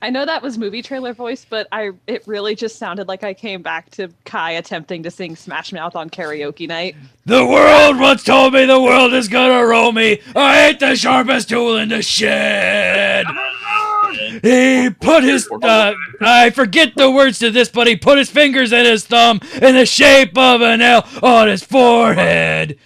I know that was movie trailer voice, but it really just sounded like I came back to Kai attempting to sing Smash Mouth on karaoke night. The world once told me the world is gonna roll me. I ain't the sharpest tool in the shed. He put his, I forget the words to this, but he put his fingers and his thumb in the shape of an L on his forehead.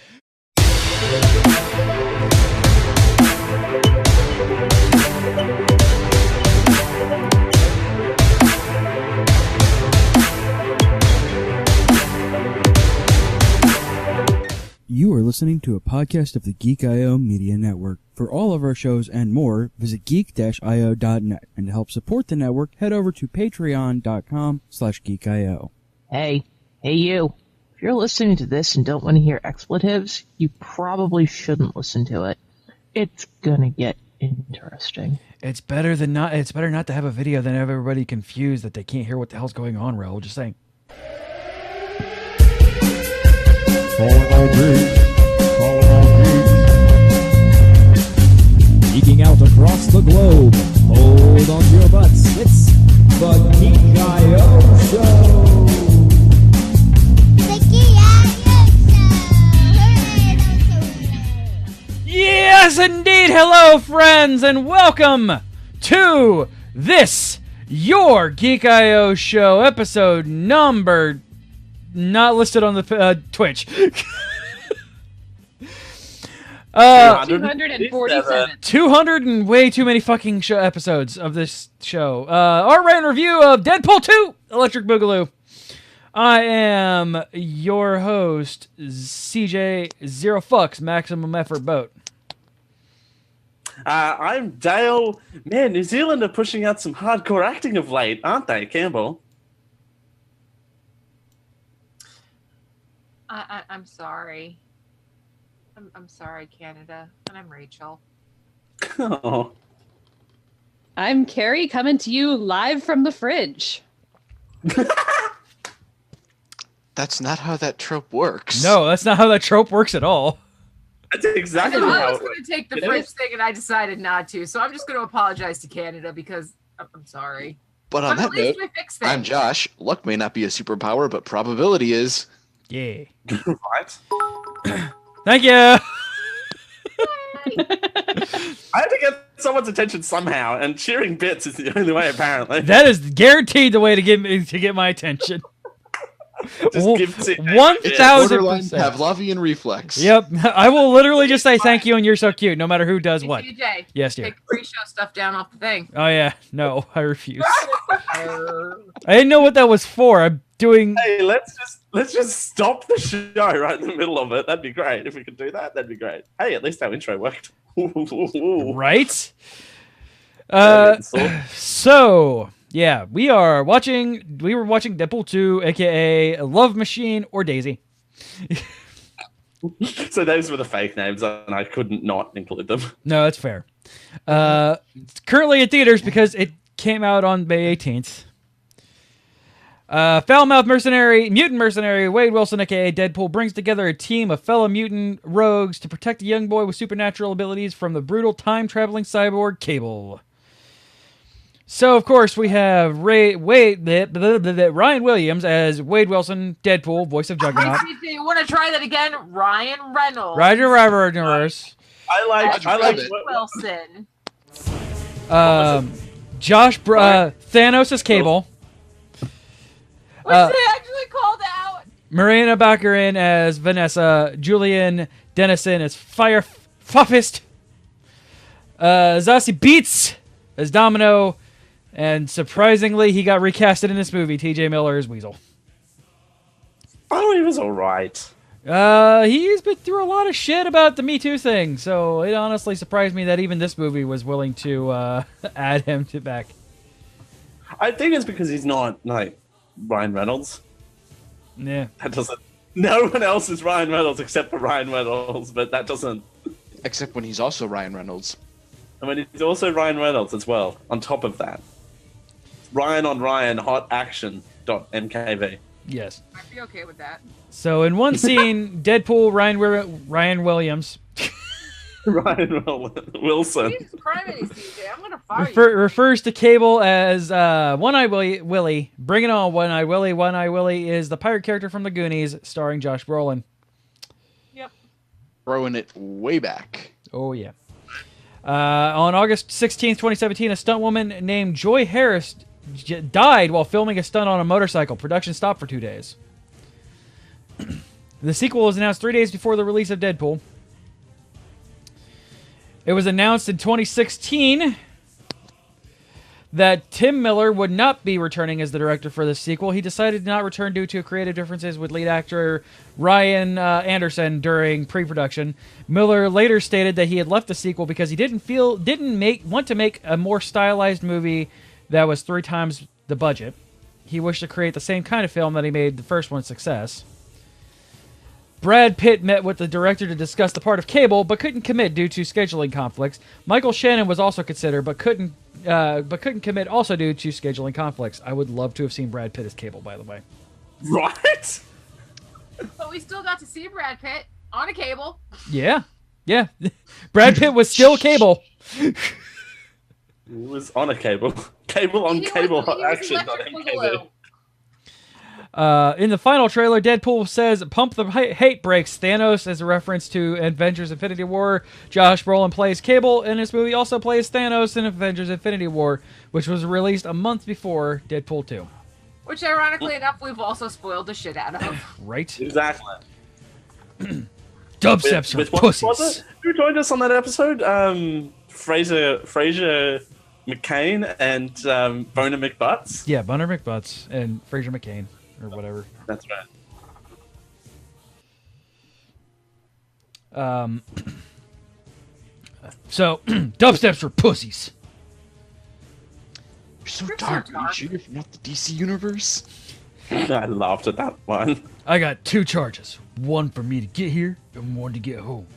You are listening to a podcast of the Geek.io Media Network. For all of our shows and more, visit geek-io.net. And to help support the network, head over to patreon.com/geek.io. Hey you. If you're listening to this and don't want to hear expletives, you probably shouldn't listen to it. It's gonna get interesting. It's better not to have a video than have everybody confused that they can't hear what the hell's going on, Raul. Just saying. Calling all geeks. Geeking out across the globe. Hold on to your butts. It's the Geek.io Show. The Geek.io Show. Yes, indeed. Hello, friends, and welcome to this, your Geek.io Show, episode number... not listed on the Twitch. 247. 200 and way too many fucking episodes of this show. Our rant review of Deadpool 2, Electric Boogaloo. I am your host, CJ Zero Fucks, Maximum Effort Boat. I'm Dale. Man, New Zealand are pushing out some hardcore acting of late, aren't they, Campbell? I'm sorry. I'm sorry, Canada. And I'm Rachel. Oh. I'm Carrie, coming to you live from the fridge. That's not how that trope works. No, that's not how that trope works at all. That's exactly I how was going to take the fridge thing and I decided not to. So I'm just going to apologize to Canada because I'm sorry. But on that note, I'm things. Josh. Luck may not be a superpower, but probability is. Yeah. Right? Thank you. I had to get someone's attention somehow, and cheering bits is the only way, apparently. That is guaranteed the way to get my attention. Just give 1,000%. Pavlovian reflex. Yep, I will literally just say thank you and you're so cute, no matter who does what. TJ, Yes, dear. take the pre-show stuff down off the thing. Oh yeah, no, I refuse. I didn't know what that was for. I'm doing. Hey, let's just stop the show right in the middle of it. That'd be great. If we could do that, that'd be great. Hey, at least our intro worked. Right? So yeah, we were watching Deadpool 2, aka Love Machine or Daisy. So those were the fake names, and I couldn't not include them. No, that's fair. It's currently in theaters because it came out on May 18th. Foul-mouthed mutant mercenary Wade Wilson, aka Deadpool, brings together a team of fellow mutant rogues to protect a young boy with supernatural abilities from the brutal time-traveling cyborg Cable. So, of course, we have Ryan Williams as Wade Wilson, Deadpool, voice of Juggernaut. You want to try that again? Ryan Reynolds. Roger Reynolds. I like Wilson. Josh Thanos as Cable. Was it actually called out? Marina Baccarin as Vanessa. Julian Dennison as Firefist. Zazie Beetz as Domino. And surprisingly, he got recasted in this movie. T.J. Miller as Weasel. Oh, he was all right. He's been through a lot of shit about the Me Too thing, so it honestly surprised me that even this movie was willing to add him to back. I think it's because he's not like Ryan Reynolds. Yeah, that doesn't. No one else is Ryan Reynolds except for Ryan Reynolds, but that doesn't. Except when he's also Ryan Reynolds. I mean, he's also Ryan Reynolds as well. On top of that, Ryan on Ryan, hot action. .mkv. Yes. I'd be okay with that. So in one scene, Deadpool, Ryan Williams Ryan Wilson. Jesus Christ, CJ, I'm gonna fire you. Refers to Cable as One-Eye Willie. Bring it on, One-Eye Willie. One-Eye Willie is the pirate character from the Goonies, starring Josh Brolin. Yep. Throwing it way back. Oh, yeah. On August 16th, 2017, a stunt woman named Joy Harris died while filming a stunt on a motorcycle. Production stopped for 2 days. The sequel was announced 3 days before the release of Deadpool. It was announced in 2016 that Tim Miller would not be returning as the director for the sequel. He decided to not return due to creative differences with lead actor Ryan Anderson during pre-production. Miller later stated that he had left the sequel because he want to make a more stylized movie that was 3 times the budget. He wished to create the same kind of film that he made the first one a success. Brad Pitt met with the director to discuss the part of Cable, but couldn't commit due to scheduling conflicts. Michael Shannon was also considered, but couldn't commit also due to scheduling conflicts. I would love to have seen Brad Pitt as Cable, by the way. Right? But we still got to see Brad Pitt on a cable. Yeah. Brad Pitt was still Cable. He was on a cable. Cable on cable action. In the final trailer, Deadpool says, "Pump the hate brakes, Thanos," as a reference to Avengers Infinity War. Josh Brolin plays Cable, and this movie also plays Thanos in Avengers Infinity War, which was released a month before Deadpool 2. Which, ironically enough, we've also spoiled the shit out of. Right? Exactly. Dubsteps are pussies. Who joined us on that episode? Fraser McCain and Boner McButts? Yeah, Boner McButts and Fraser McCain, or whatever. That's right. So, dubsteps are pussies. You're so dark. Are you sure you're not the DC universe? I laughed at that one. I got 2 charges. One for me to get here, and one to get home.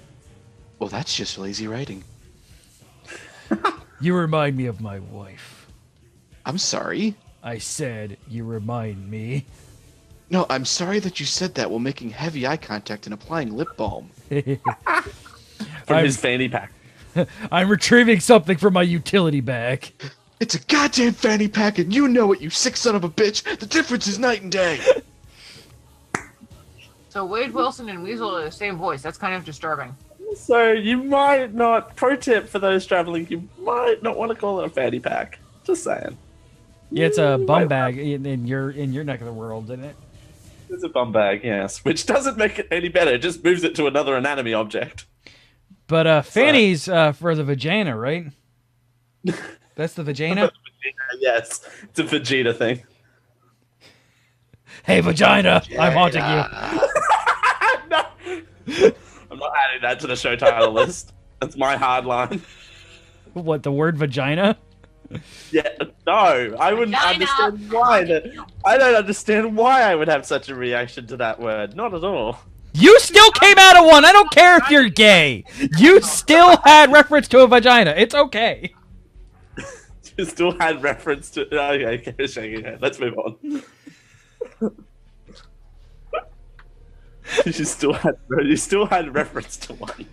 Well, that's just lazy writing. You remind me of my wife. I'm sorry. I said you remind me. No, I'm sorry that you said that while making heavy eye contact and applying lip balm. From his fanny pack. I'm retrieving something from my utility bag. It's a goddamn fanny pack, and you know it, you sick son of a bitch. The difference is night and day. So Wade Wilson and Weasel are the same voice. That's kind of disturbing. So you might not, pro tip for those traveling, you might not want to call it a fanny pack. Just saying. Yeah, it's a bum bag in your neck of the world, isn't it? It's a bum bag, yes. Which doesn't make it any better. It just moves it to another anatomy object. But fanny's for the vagina, right? That's the vagina? Yes. It's a Vegeta thing. Hey, vagina! I'm haunting you. No. I'm not adding that to the show title list. That's my hard line. What, the word vagina? Yeah, no, I wouldn't understand why. I don't understand why I would have such a reaction to that word. Not at all. You still came out of one. I don't care if you're gay. You still had reference to a vagina. It's okay. You still had reference to. Okay, shaking your head. Let's move on. You still had reference to one.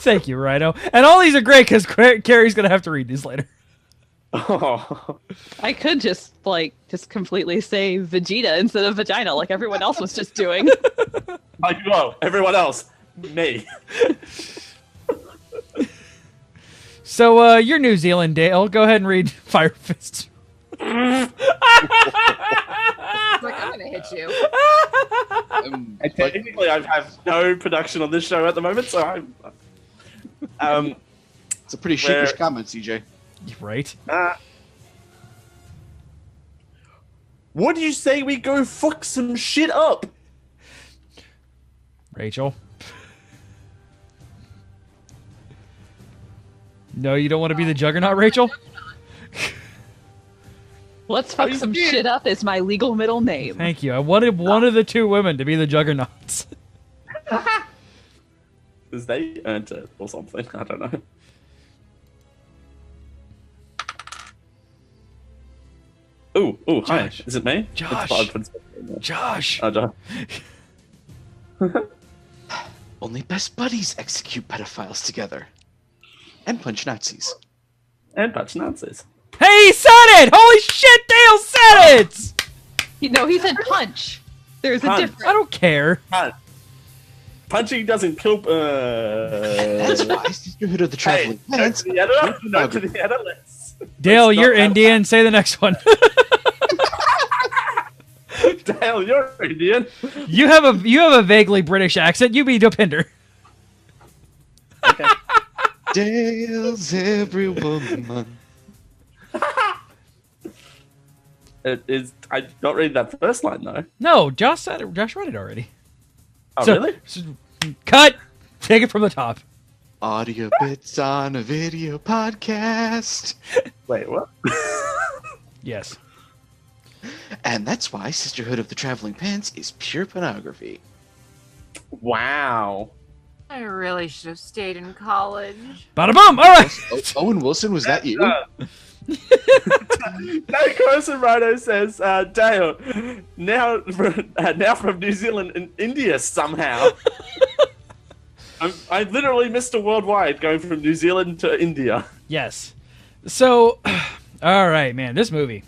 Thank you, Rhino. And all these are great because Carrie's gonna have to read these later. Oh. I could just completely say Vegeta instead of vagina, like everyone else was just doing. Like, whoa, everyone else, me. So, you're New Zealand, Dale. Go ahead and read Fire Fist. Like, I'm gonna hit you. Technically, I have no production on this show at the moment, so I'm. It's a pretty sheepish comment, CJ. Right. What do you say we go fuck some shit up? Rachel. No, you don't want to be the Juggernaut, Rachel? Let's fuck some shit up is my legal middle name. Thank you. I wanted one of the 2 women to be the Juggernauts. Because they earned it or something. I don't know. Ooh, hi. Josh. Is it me? Josh. Josh. Oh, Josh. Only best buddies execute pedophiles together. And punch Nazis. And punch Nazis. Hey, he said it! Holy shit, Dale said it! No, he said punch. There's a Punch. difference. I don't care. Punching doesn't kill. That's why Sisterhood of the Hey, Traveling note Pants. to the editor. Note to the editor. Dale, Let's you're not have- Indian. Say the next one. Dale, you're Indian. you have a vaguely British accent. You be Dopinder. Okay. Dale's every woman. It is. I not read that first line though. No, Josh said it. Josh read it already. Oh So- really? Cut. Take it from the top. Audio bits on a video podcast. Wait, what? Yes. And that's why Sisterhood of the Traveling Pants is pure pornography. Wow. I really should have stayed in college. Bada boom. All right. Owen Wilson, was that you? No, Carson Rhino says, Dale, now from New Zealand and India somehow. I literally missed a worldwide going from New Zealand to India. Yes. So, all right, man. This movie,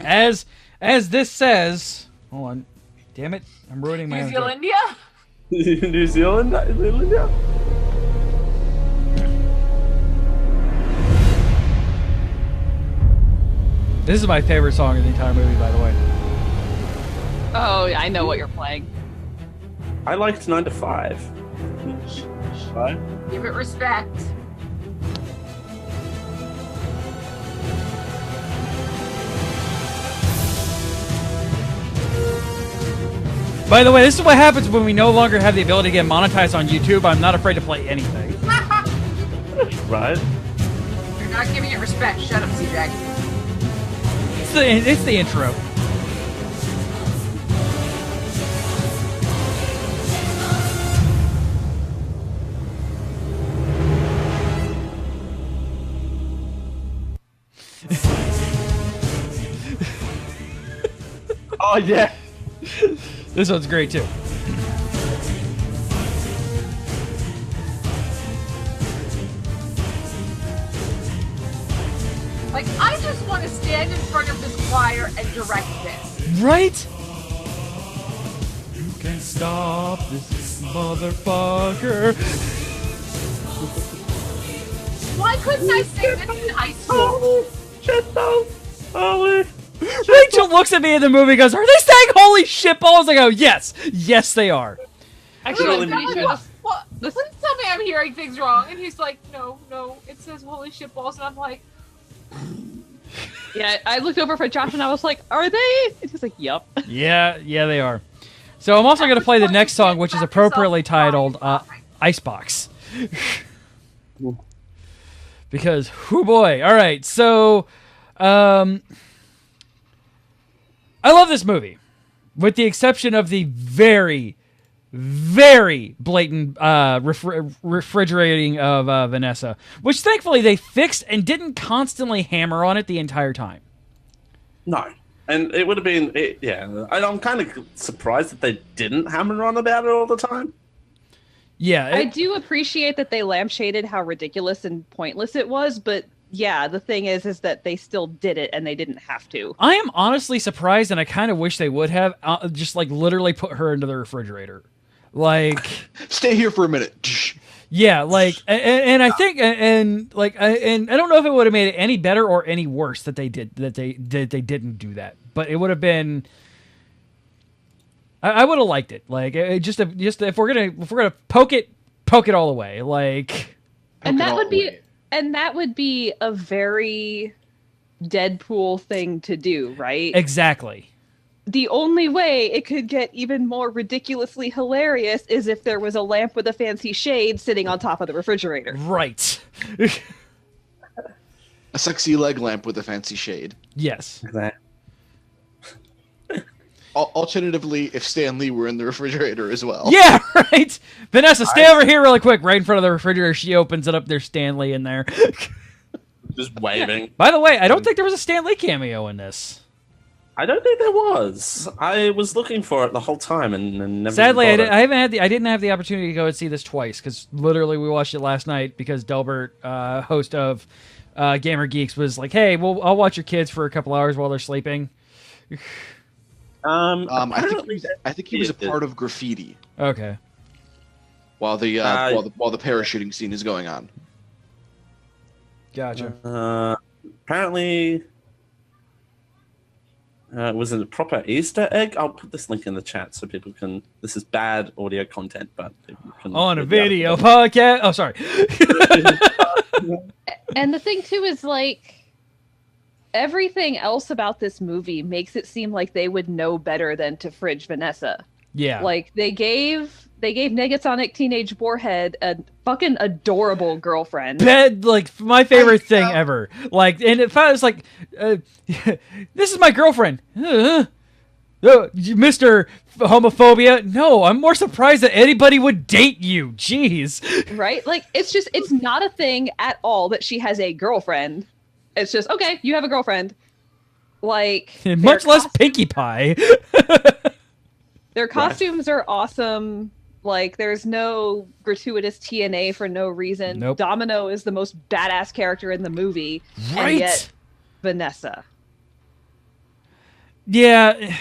as this says, hold on, damn it, I'm ruining my New own joke. Zealandia? New Zealand? India? This is my favorite song in the entire movie, by the way. Oh, I know what you're playing. I liked 9 to 5. Give it respect. By the way, this is what happens when we no longer have the ability to get monetized on YouTube. I'm not afraid to play anything. Right? You're not giving it respect. Shut up, CJ. It's the intro. Oh, yeah. This one's great too. Like, I just want to stand in front of this choir and direct this. Right? You can stop this motherfucker. Why couldn't I sing this in high school? Rachel looks at me in the movie and goes, "Are they saying holy shit balls?" I go, "Yes. Yes, they are." Actually, Really I'm pretty sure What? this, What? this- Please tell me I'm hearing things wrong. And he's like, no, it says holy shit balls. And I'm like, yeah, I looked over for Josh and I was like, "Are they?" And he's like, "Yup." Yeah, they are. So I'm also going to play the next song, which is appropriately titled Icebox. Because, whoo boy. All right, so I love this movie, with the exception of the very, very blatant refrigerating of Vanessa, which thankfully they fixed and didn't constantly hammer on it the entire time. No. And it would have been, yeah. And I'm kind of surprised that they didn't hammer on about it all the time. Yeah, I do appreciate that they lampshaded how ridiculous and pointless it was, but yeah, the thing is that they still did it and they didn't have to. I am honestly surprised, and I kind of wish they would have just like literally put her into the refrigerator, like. Stay here for a minute. Yeah, like, and I think, and like, and I don't know if it would have made it any better or any worse that they didn't do that, but it would have been. I would have liked it, like, just if we're gonna poke it all the way, like. And that would be a very Deadpool thing to do, right? Exactly. The only way it could get even more ridiculously hilarious is if there was a lamp with a fancy shade sitting on top of the refrigerator. Right. A sexy leg lamp with a fancy shade. Yes. Exactly. Alternatively, if Stan Lee were in the refrigerator as well. Yeah, right. Vanessa, stay over here really quick, right in front of the refrigerator. She opens it up. There's Stanley in there. Just waving. By the way, I don't think there was a Stan Lee cameo in this. I don't think there was. I was looking for it the whole time and never. Sadly, bothered. I didn't have the opportunity to go and see this twice because literally we watched it last night because Delbert, host of Gamer Geeks, was like, "Hey, well, I'll watch your kids for a couple hours while they're sleeping." I think he was a part of graffiti Okay. while the parachuting scene is going on. Gotcha. Apparently, was it a proper Easter egg? I'll put this link in the chat so people can. This is bad audio content, but people can On a video podcast. Oh, sorry. And the thing too is like everything else about this movie makes it seem like they would know better than to fridge Vanessa. Yeah. Like they gave Negasonic Teenage Warhead a fucking adorable girlfriend. Like my favorite thing ever. Like, and it was like, this is my girlfriend. Mr. Homophobia. No, I'm more surprised that anybody would date you. Jeez. Right? Like it's not a thing at all that she has a girlfriend. It's just, okay, you have a girlfriend. Like Much less Pinkie Pie. Their costumes are awesome. Like, there's no gratuitous TNA for no reason. Nope. Domino is the most badass character in the movie. Right. And yet, Vanessa. Yeah.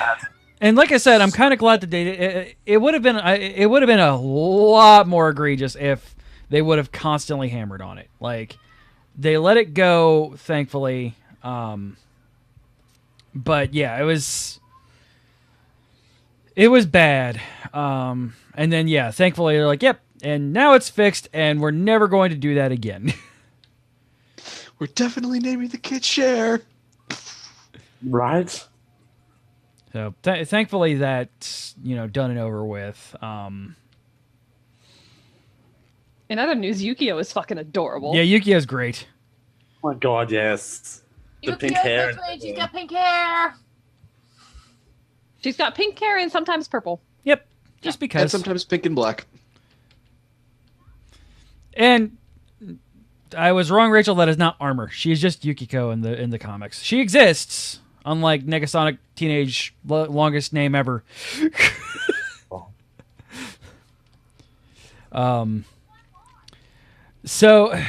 And like I said, I'm kind of glad that it would have been a lot more egregious if they would have constantly hammered on it. Like, they let it go, thankfully. But yeah, it was bad. And then, yeah, thankfully they're like, yep, and now it's fixed, and we're never going to do that again. We're definitely naming the kid Cher. Right. So thankfully that's, done and over with. In other news, Yukio is fucking adorable. Yeah, Yukio's great. Oh my god, yes. The pink hair. She's got pink hair. She's got pink hair and sometimes purple. Yep, just because. And sometimes pink and black. And I was wrong, Rachel. That is not armor. She is just Yukiko in the comics. She exists, unlike Negasonic Teenage, longest name ever. So,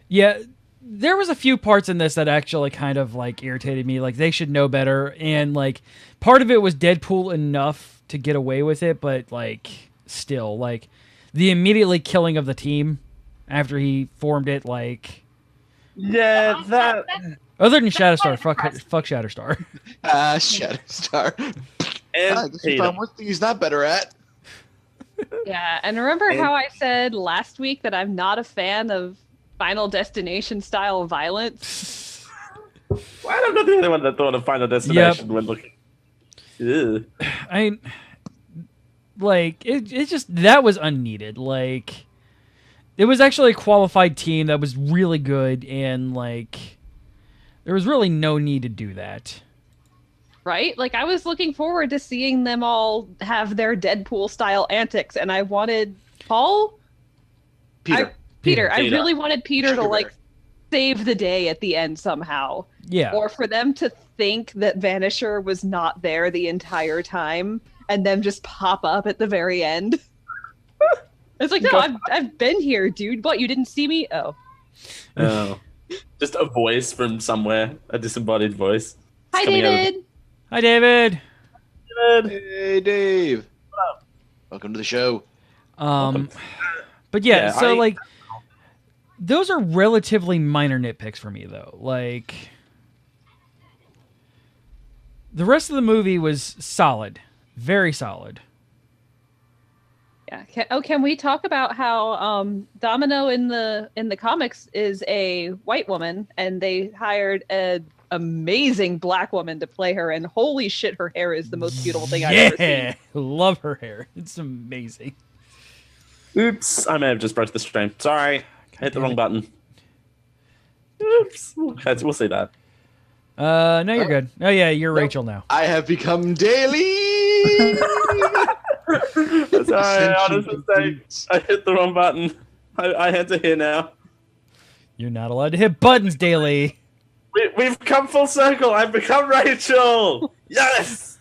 yeah, there was a few parts in this that actually kind of like irritated me. Like, they should know better, and like part of it was Deadpool enough to get away with it, but like still, like the immediately killing of the team after he formed it, like Yeah, that. other than Shatterstar, fuck Shatterstar. Shatterstar. And I guess we found one thing he's not better at. Yeah, and remember how I said last week that I'm not a fan of Final Destination style violence? Well, I'm not the only one that thought of Final Destination when looking. Ew. I like it just that was unneeded. Like, it was actually a qualified team that was really good, and like there was really no need to do that. Right? Like, I was looking forward to seeing them all have their Deadpool style antics, and I wanted Peter. Peter. I Peter. really wanted Peter to Sugar like Bear. save the day at the end somehow. Yeah. Or for them to think that Vanisher was not there the entire time and then just pop up at the very end. It's like, no, I've been here, dude. What, you didn't see me? Oh. Oh. Just a voice from somewhere, a disembodied voice. Hi, coming out of- David. Hi, David. Hey, Dave. Welcome to the show. But yeah, so like those are relatively minor nitpicks for me, though. Like, the rest of the movie was solid, very solid. Yeah. Can we talk about how Domino in the comics is a white woman, and they hired an amazing black woman to play her, and holy shit, her hair is the most beautiful thing I've ever seen. Love her hair. It's amazing. Oops, I may have just broke the stream. Sorry, I hit the wrong button. Oops, we'll see that. No, you're good. Oh yeah, you're Rachel now. I have become daily. Sorry, honest mistake. I hit the wrong button. I had to hear now. You're not allowed to hit buttons daily. We've come full circle. I've become Rachel. Yes.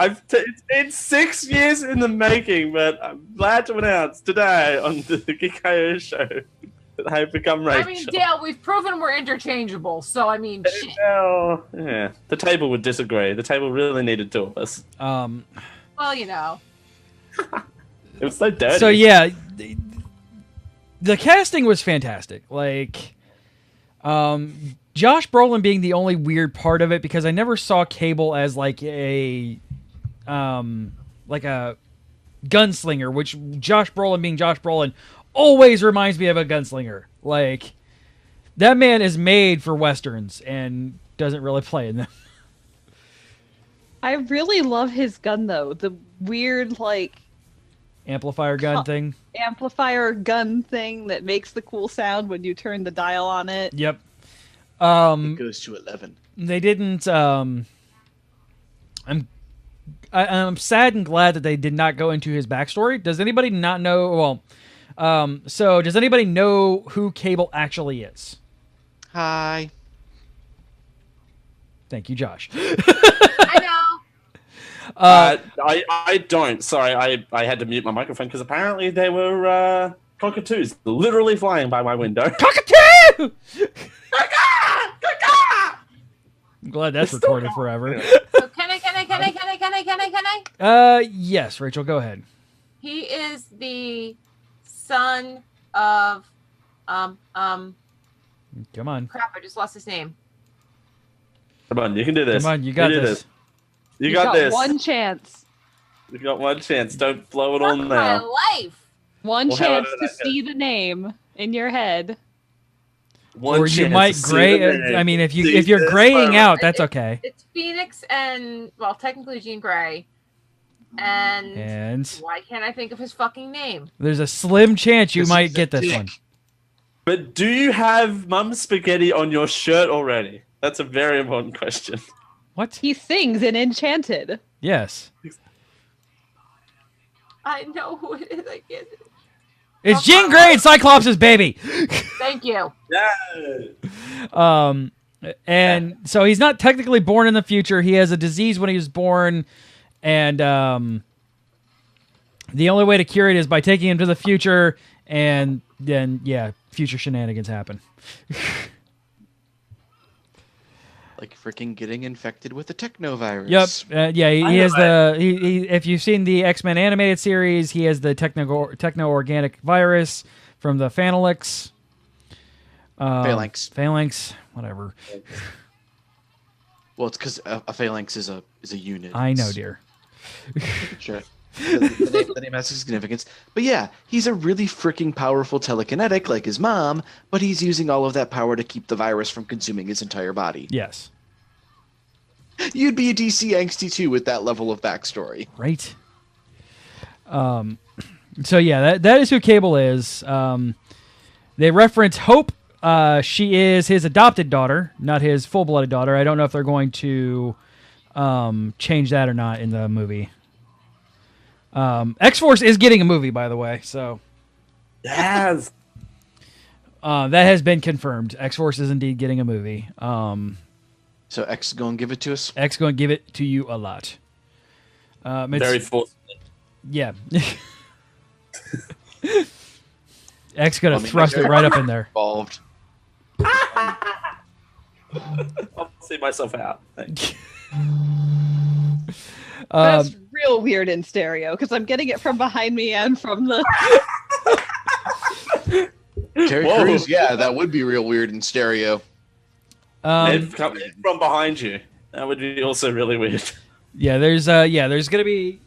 It's been 6 years in the making, but I'm glad to announce today on the Geek.io show that I've become Rachel. I mean, Dale, we've proven we're interchangeable, so I mean, shit. Well, yeah. The table would disagree. The table really needed two of us. Well, you know. It was so dirty. So yeah, the casting was fantastic. Like, Josh Brolin being the only weird part of it, because I never saw Cable as like a gunslinger, which Josh Brolin being Josh Brolin always reminds me of a gunslinger. Like, that man is made for westerns and doesn't really play in them. I really love his gun though. The weird like Amplifier gun thing. Amplifier gun thing that makes the cool sound when you turn the dial on it. Yep. It goes to 11. They didn't. I'm sad and glad that they did not go into his backstory. Does anybody not know? Well, so does anybody know who Cable actually is? Hi. Thank you, Josh. I know. I don't. Sorry, I had to mute my microphone because apparently they were cockatoos literally flying by my window. Cockatoo! I'm glad that's recorded forever. So can I? Yes, Rachel, go ahead. He is the son of Come on. crap, I just lost his name. Come on, you can do this. Come on, you got this. You got this. One chance. You got one chance. Don't blow it Fuck on my now. life. One Well, chance how to did I see the name in your head. One Or you chance might to see gray. the name. I mean, if See you're this graying moment. out, that's okay. It's Phoenix and, well, technically Jean Grey. And And why can't I think of his fucking name? there's a slim chance you This might is get a this dick. one. But do you have Mum's Spaghetti on your shirt already? That's a very important question. What? He sings in Enchanted. Yes. I know who it is. I can't. It's Jean Grey and Cyclops' baby. Thank you. Yeah. And so he's not technically born in the future. He has a disease when he was born, and the only way to cure it is by taking him to the future, and then future shenanigans happen. Like freaking getting infected with a technovirus. Yep. He has he. If you've seen the X-Men animated series, he has the techno-organic virus from the Phalanx. Phalanx. Whatever. Well, it's because a phalanx is a unit. I know, dear. Sure. The name has significance. But yeah, he's a really freaking powerful telekinetic like his mom, but he's using all of that power to keep the virus from consuming his entire body. Yes. You'd be a DC angsty too with that level of backstory. Right. So yeah, that is who Cable is. They reference Hope. She is his adopted daughter, not his full-blooded daughter. I don't know if they're going to change that or not in the movie. X-Force is getting a movie, by the way, so Yes. that has been confirmed. X-Force is indeed getting a movie. So X is going to give it to us? X going to give it to you a lot. Very forcefully. Yeah. X going to I mean, thrust it right up in there. Involved. I'll see myself out. Thanks. That's real weird in stereo because I'm getting it from behind me and from the. Terry Whoa. Crews, yeah, that would be real weird in stereo. Ed coming from behind you. That would be also really weird. Yeah, there's gonna be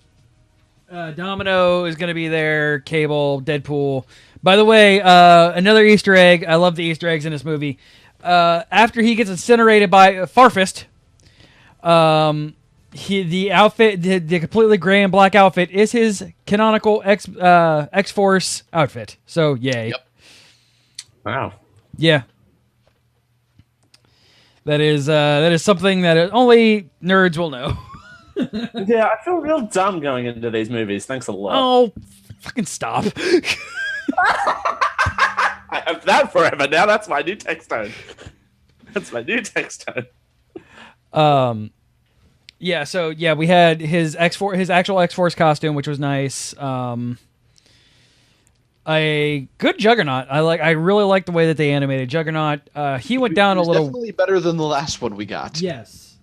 Domino is gonna be there, Cable, Deadpool. By the way, another Easter egg. I love the Easter eggs in this movie. After he gets incinerated by Farfist, the outfit, the completely gray and black outfit, is his canonical X-Force outfit. So yay! Yep. Wow. Yeah. That is something that only nerds will know. Yeah, I feel real dumb going into these movies. Thanks a lot. Oh, fucking stop. I have that forever now. That's my new text tone. That's my new text tone. Yeah, so yeah, we had his actual X-Force costume, which was nice. A good Juggernaut. I really like the way that they animated Juggernaut. He went down a little. Definitely better than the last one we got. Yes.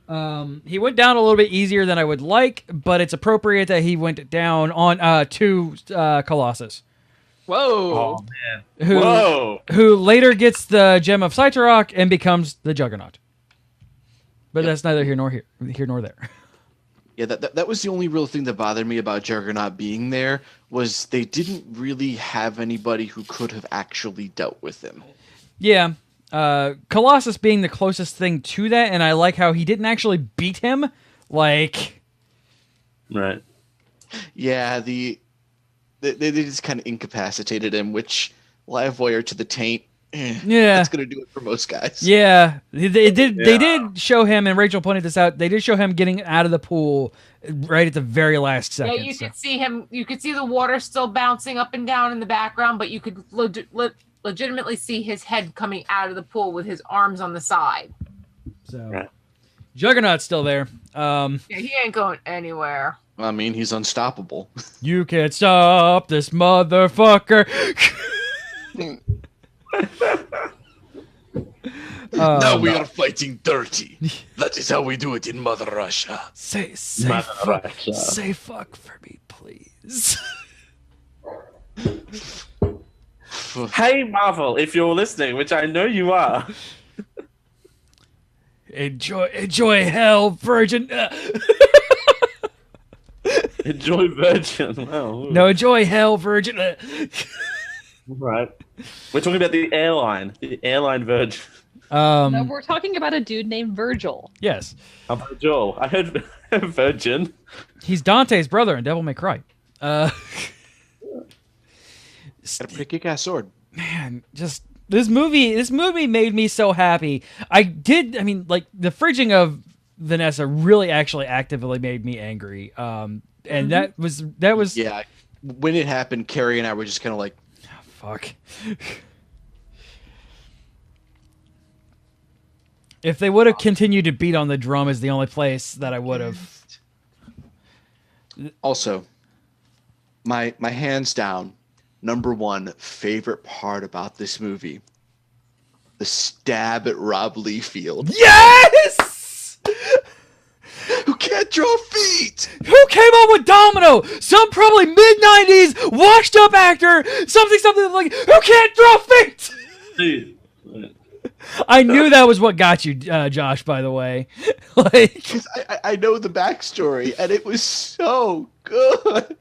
He went down a little bit easier than I would like, but it's appropriate that he went down on to Colossus. Whoa. Oh man. Who later gets the Gem of Cytorok and becomes the Juggernaut. But that's neither here nor there. Yeah, that was the only real thing that bothered me about Juggernaut being there, was they didn't really have anybody who could have actually dealt with him. Yeah. Colossus being the closest thing to that, and I like how he didn't actually beat him. Like, Right. Yeah, they just kind of incapacitated him, which live wire to the taint. Yeah. That's gonna do it for most guys. Yeah, they did show him, and Rachel pointed this out. They did show him getting out of the pool right at the very last second. Yeah, you could see him. You could see the water still bouncing up and down in the background, but you could legitimately see his head coming out of the pool with his arms on the side. So, Right. Juggernaut's still there. Yeah, he ain't going anywhere. I mean, he's unstoppable. You can't stop this motherfucker. Now we are fighting dirty. That is how we do it in Mother Russia. Say fuck for me, please. Hey Marvel, if you're listening, which I know you are. Enjoy hell, virgin. Enjoy Virgin. Wow. No, enjoy hell, virgin. Right. We're talking about the airline Virgin. No, we're talking about a dude named Virgil. Yes. Virgil. I heard Virgin. He's Dante's brother in Devil May Cry. Got a pretty kick-ass sword. Man, just this movie made me so happy. I mean, like, the fridging of Vanessa really actually actively made me angry. And that was Yeah, when it happened, Carrie and I were just kind of like, fuck. If they would have continued to beat on the drum is the only place that I would have. Also, my hands down, number one favorite part about this movie, the stab at Rob Liefeld. Yes! Who can't draw feet? Who came up with Domino? Some probably mid-90s washed up actor, something like, who can't draw feet? Dude. I knew that was what got you, Josh, by the way. Like, 'Cause I know the backstory, and it was so good.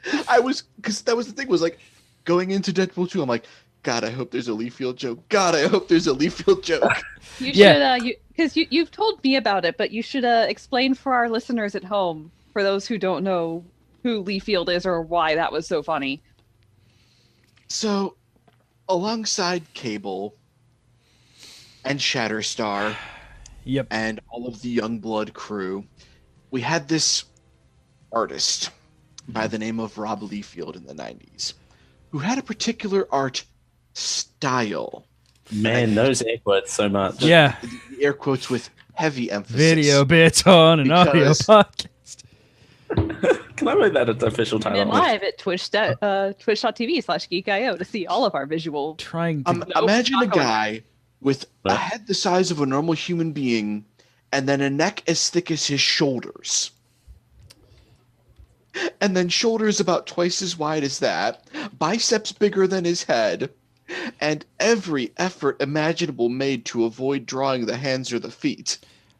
Because that was the thing, was like, going into Deadpool 2, I'm like, God, I hope there's a Liefeld joke. God, I hope there's a Liefeld joke. You Yeah. should, because you've told me about it, but you should explain for our listeners at home, for those who don't know who Liefeld is or why that was so funny. So, alongside Cable and Shatterstar yep. and all of the Youngblood crew, we had this artist by the name of Rob Liefeld in the 90s who had a particular art style. Man, those air quotes so much. Yeah. The air quotes with heavy emphasis. Video bits on an audio Because- podcast. Can I make that an official Tune title? in live at twitch.tv/geekio to see all of our visual. Trying to. Imagine a not going guy with a head the size of a normal human being and then a neck as thick as his shoulders. And then shoulders about twice as wide as that, biceps bigger than his head, and every effort imaginable made to avoid drawing the hands or the feet.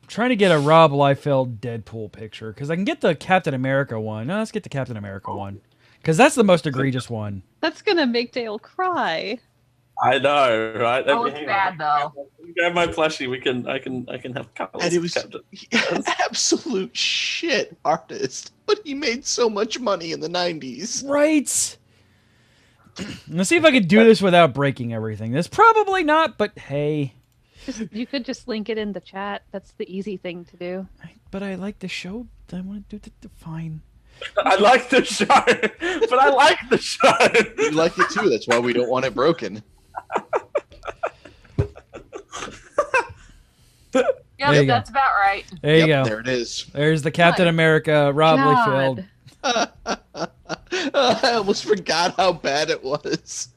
Trying to get a Rob Liefeld Deadpool picture because I can get the Captain America one. No, let's get the Captain America one because that's the most egregious one. That's gonna make Dale cry. I know, right? Oh, it's bad though. Grab my plushie. I can have colors. And it was Captain. an absolute shit artist, but he made so much money in the 90s. Right. Let's see if I could do this without breaking everything. That's probably not, but hey. You could just link it in the chat. That's the easy thing to do. But I like the show. I want to do the fine. I like the show, but I like the show. We like it too. That's why we don't want it broken. There you go. That's about right. There you go. There it is. There's the Captain America, Rob God. Liefeld. I almost forgot how bad it was.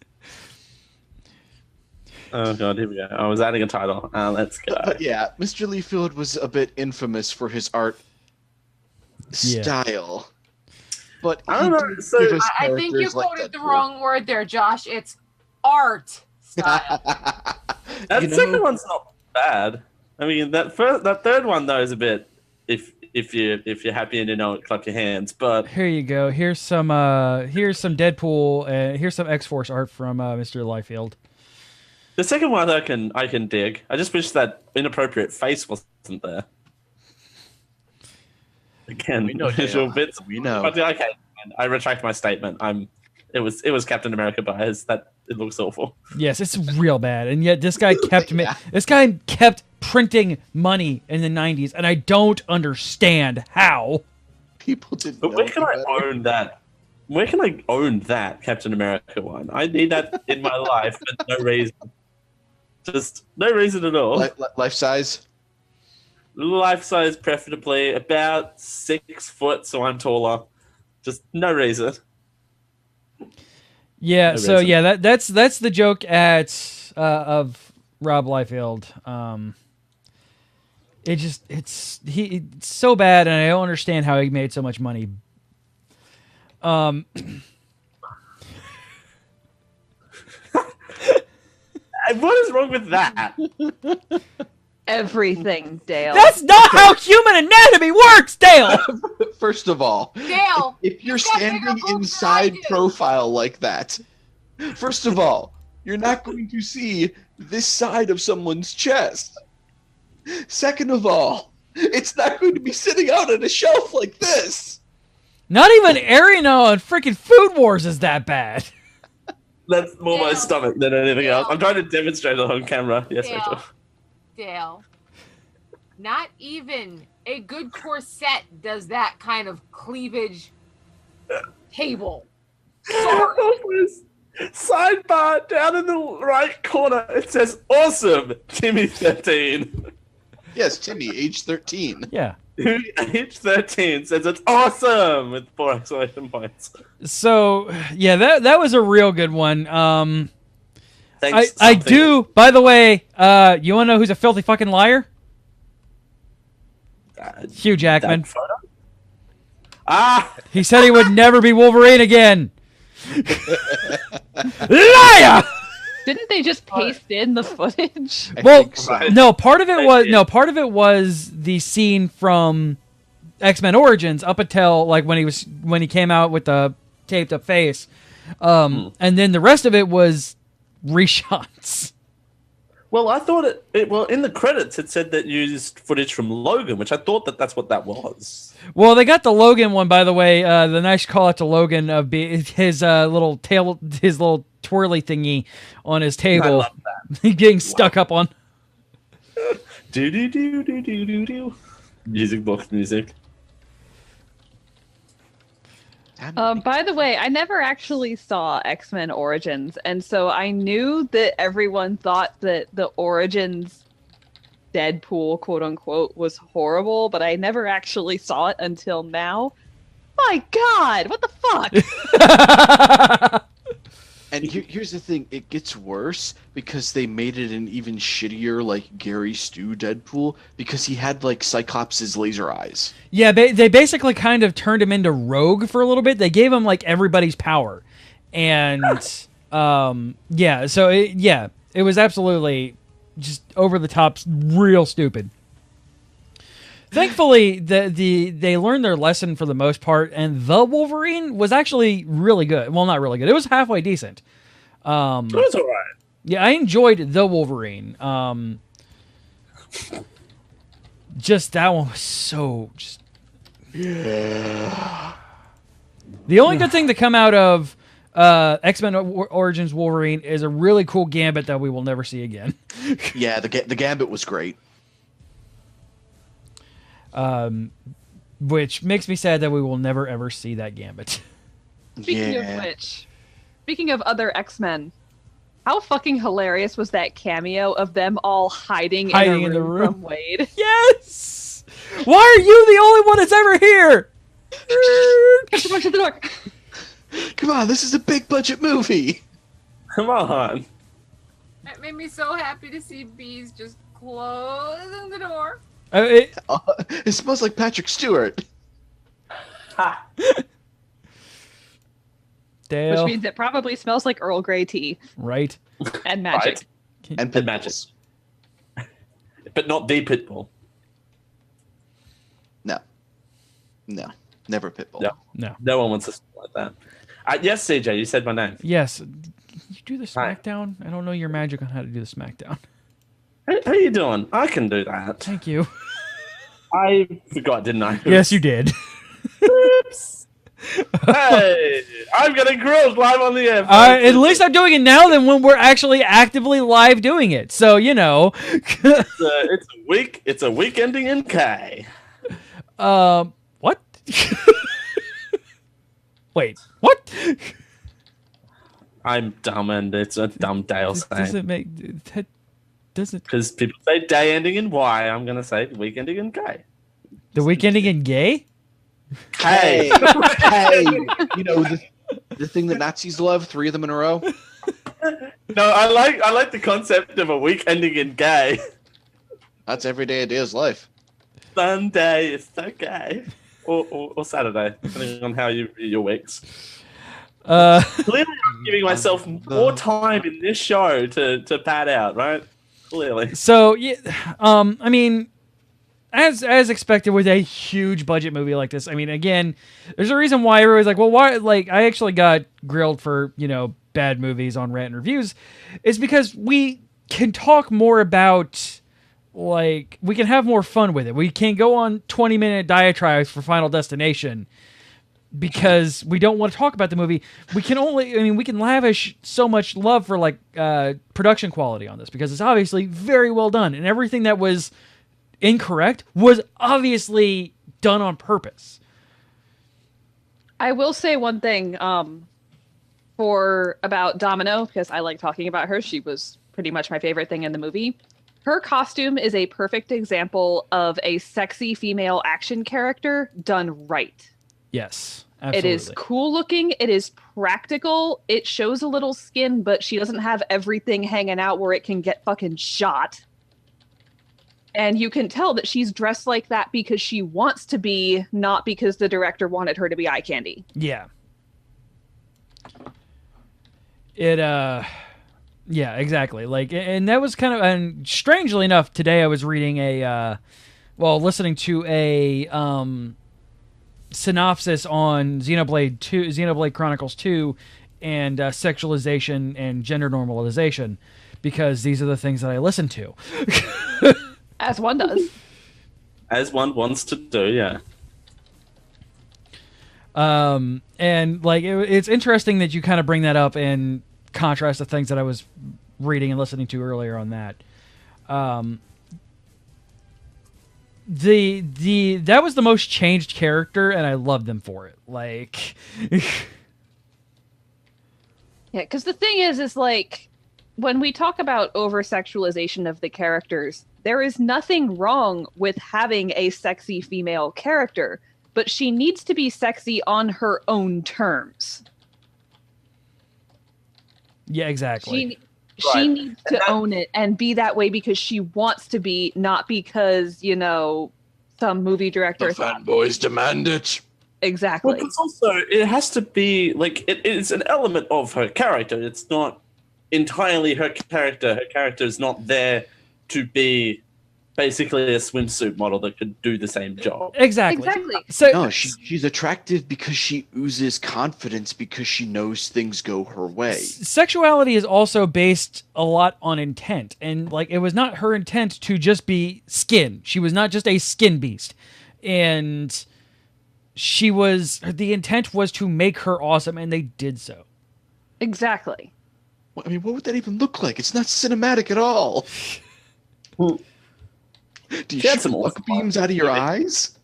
Oh god, here we go. I was adding a title. Let's go. But yeah, Mr. Liefeld was a bit infamous for his art style. But I don't know, did so give us I think you characters like quoted the Deadpool. wrong word there, Josh. It's art style. That You know- second one's not bad. I mean, that third one though is a bit. If you're happy and you know it, clap your hands. But Here you go. Here's some Deadpool. Here's some X-Force art from Mr. Liefeld. the second one I can dig. I just wish that inappropriate face wasn't there. Again, We know, visual Dale. bits. We know. But, okay, I retract my statement. It was Captain America bias. That it looks awful. Yes, it's real bad, and yet this guy kept Yeah. this guy kept printing money in the 90s, and I don't understand how. People didn't But know where can I better. own that? Where can I own that Captain America one? I need that in my life for no reason. Just no reason at all. Life size? Life size, preferably about 6 foot, so I'm taller. Just no reason. Yeah, No so reason. yeah, that's the joke at of Rob Liefeld. It's so bad, and I don't understand how he made so much money. And what is wrong with that? Everything, Dale. That's not how human anatomy works, Dale. First of all, Dale, if you're you've got bigger standing boobs than I inside do. profile like that, first of all, you're not going to see this side of someone's chest. Second of all, it's not going to be sitting out on a shelf like this. Not even Arena on freaking Food Wars is that bad. That's more my Dale. stomach than anything else. Dale. I'm trying to demonstrate it on camera. Yes, Dale. Rachel. Dale, not even a good corset does that kind of cleavage table. Sorry. Sidebar down in the right corner. It says "Awesome, Timmy 13." Yes, Timmy, age 13. Yeah. Age 13 says it's awesome with 4 exclamation points. So yeah, that was a real good one. Thanks. I something. do. By the way, you want to know who's a filthy fucking liar? Hugh Jackman. That photo? Ah, He said he would never be Wolverine again. Liar! Didn't they just paste in the footage? I Well, think so. no. Part of it They was did. Part of it was the scene from X-Men Origins up until like when he came out with the taped up face, and then the rest of it was reshots. well, I thought it. Well, in the credits, it said that you used footage from Logan, which I thought that's what that was. Well, they got the Logan one, by the way. The nice call out to Logan of his little twirly thingy on his table. love that. Getting stuck up on. Do do do do do do do. Music box music. By the way, I never actually saw X-Men Origins, and so I knew that everyone thought that the Origins Deadpool, quote unquote, was horrible, but I never actually saw it until now. My God, what the fuck? And here's the thing, it gets worse because they made it an even shittier, like, Gary Stu Deadpool, because he had, like, Cyclops' laser eyes. Yeah, they basically kind of turned him into Rogue for a little bit. They gave him like everybody's power, and yeah, so it was absolutely just over the top, real stupid. Thankfully, they learned their lesson for the most part, and the Wolverine was actually really good. Well, not really good. It was halfway decent. It was alright. Yeah, I enjoyed the Wolverine. Just that one was so just. Yeah. The only good thing to come out of X-Men Origins Wolverine is a really cool Gambit that we will never see again. Yeah, the Gambit was great. Which makes me sad that we will never ever see that Gambit. Speaking Yeah. of which, speaking of other X-Men, How fucking hilarious was that cameo of them all hiding Hiding in in the a room room. from Wade? Yes! Why are you the only one that's ever here? Shut the door. Come on, this is a big budget movie. Come on. It made me so happy to see bees just closing the door. It smells like Patrick Stewart. Dale. Which means it probably smells like Earl Grey tea Right. and magic. Right. And And magic. But not the Pitbull. No, never Pitbull. No. No. No one wants to smell like that. Yes, CJ, you said my name. Yes. You do the Hi. SmackDown? I don't know your magic on how to do the SmackDown. How you doing? I can do that. Thank you. I forgot, didn't I? Yes, you did. Oops. Hey, I'm getting grilled live on the air. At least I'm doing it now than when we're actually actively live doing it. So, you know. It's a week ending in K. What? Wait, what? I'm dumb, and it's a dumb Dale Does saying. it make... That doesn't... Because people say day ending in Y, I'm going to say week ending in K. The week ending in gay? K. Hey, you know the thing that Nazis love, 3 of them in a row. No, I like the concept of a week ending in gay. That's every day a day's life. Sunday is so gay. Or Saturday, depending on how you view your weeks. Clearly, I'm giving myself more time in this show to pad out, right? Clearly. So, yeah, I mean, as expected with a huge budget movie like this, I mean, again, there's a reason why everybody's like, well, why? Like, I actually got grilled for, you know, bad movies on Rant and Reviews, is because we can talk more about, like, we can have more fun with it. We can go on 20-minute diatribes for Final Destination because we don't want to talk about the movie. We can only, I mean, we can lavish so much love for, like, production quality on this because it's obviously very well done, and everything that was incorrect was obviously done on purpose. I will say one thing for about Domino, because I like talking about her. She was pretty much my favorite thing in the movie. Her costume is a perfect example of a sexy female action character done right. Yes, absolutely. It is cool looking. It is practical. It shows a little skin, but she doesn't have everything hanging out where it can get fucking shot. And you can tell that she's dressed like that because she wants to be, not because the director wanted her to be eye candy. Yeah. Yeah, exactly. Like, and that was kind of, and strangely enough, today I was reading listening to a synopsis on Xenoblade Chronicles 2 and sexualization and gender normalization, because these are the things that I listen to. As one does. As one wants to do, yeah. And like, it's interesting that you kind of bring that up in contrast to things that I was reading and listening to earlier on that. That was the most changed character, and I loved them for it. Like, Yeah, because the thing is like, when we talk over sexualization of the characters, there is nothing wrong with having a sexy female character, but she needs to be sexy on her own terms. yeah, exactly. She needs to own it and be that way because she wants to be, not because, you know, some movie director The thought. fanboys demand it. Exactly. Well, it's also, it has to be, like, it's an element of her character. It's not entirely her character. Her character is not there to be basically a swimsuit model that could do the same job. Exactly. Exactly. No, she's attractive because she oozes confidence because she knows things go her way. Sexuality is also based a lot on intent, and like, it was not her intent to just be skin. She was not just a skin beast, and the intent was to make her awesome, and they did so. Exactly. I mean, what would that even look like? It's not cinematic at all. Do you She had shoot some luck awesome beams out of your eyes?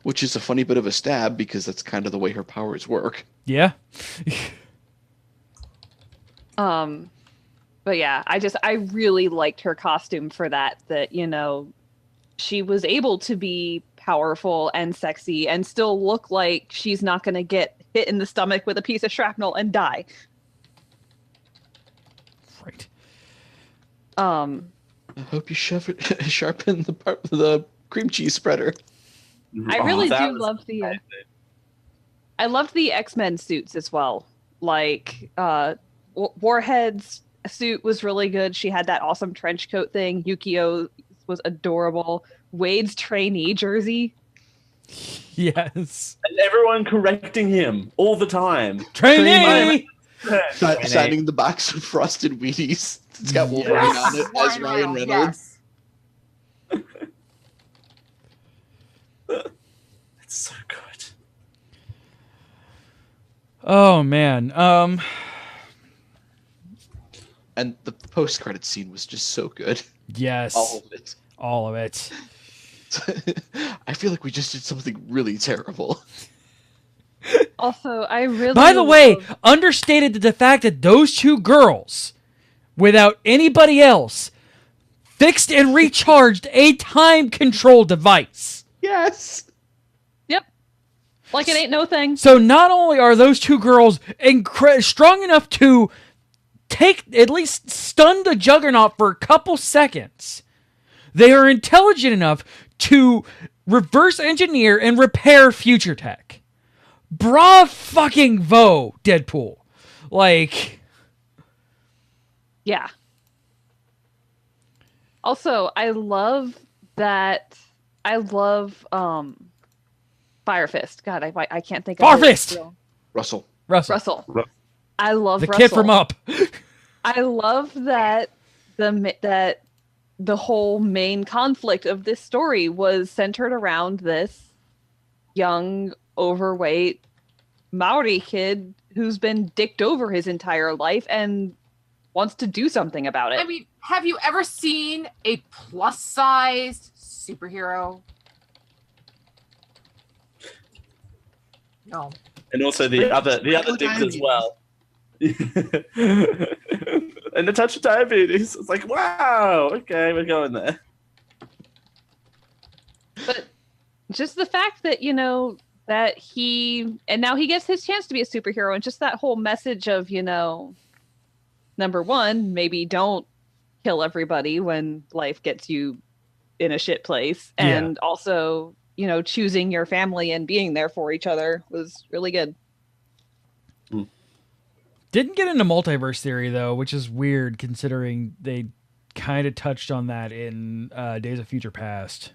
Which is a funny bit of a stab because that's kind of the way her powers work. Yeah. But yeah, I really liked her costume for that. That, you know, she was able to be powerful and sexy and still look like she's not going to get hit in the stomach with a piece of shrapnel and die. Right. I hope you sharpen the cream cheese spreader. I really that do was love the. amazing. I loved the X-Men suits as well. Like Warhead's suit was really good. She had that awesome trench coat thing. Yukio was adorable. Wade's trainee jersey. Yes. And everyone correcting him all the time. Trainee! Signing the box of Frosted Wheaties. It's got Wolverine on it as Ryan Reynolds. It's so good. Oh man. And the post-credit scene was just so good. Yes. All of it. All of it. I feel like we just did something really terrible. Also, I really. By the way, love- understated the fact that those two girls, without anybody else, fixed and recharged a time control device. Yes. Yep. Like it ain't no thing. So not only are those two girls strong enough to at least stun the Juggernaut for a couple seconds, they are intelligent enough to reverse engineer and repair future tech. Bra fucking vo, Deadpool. Like, Yeah. Also, I love that. I love Fire Fist. God, I can't think of Fire his Fist! real- Russell. Russell. Russell. I love The Russell. kid from Up. I love that the whole main conflict of this story was centered around this young, overweight Maori kid who's been dicked over his entire life and wants to do something about it. I mean, have you ever seen a plus-sized superhero? No. And also the other things as well. And a touch of diabetes. It's like, wow, okay, we're going there. But just the fact that, you know, that now he gets his chance to be a superhero, and just that whole message of, you know, number one, maybe don't kill everybody when life gets you in a shit place. Yeah. And also, you know, choosing your family and being there for each other was really good. Didn't get into multiverse theory, though, which is weird considering they kind of touched on that in Days of Future Past.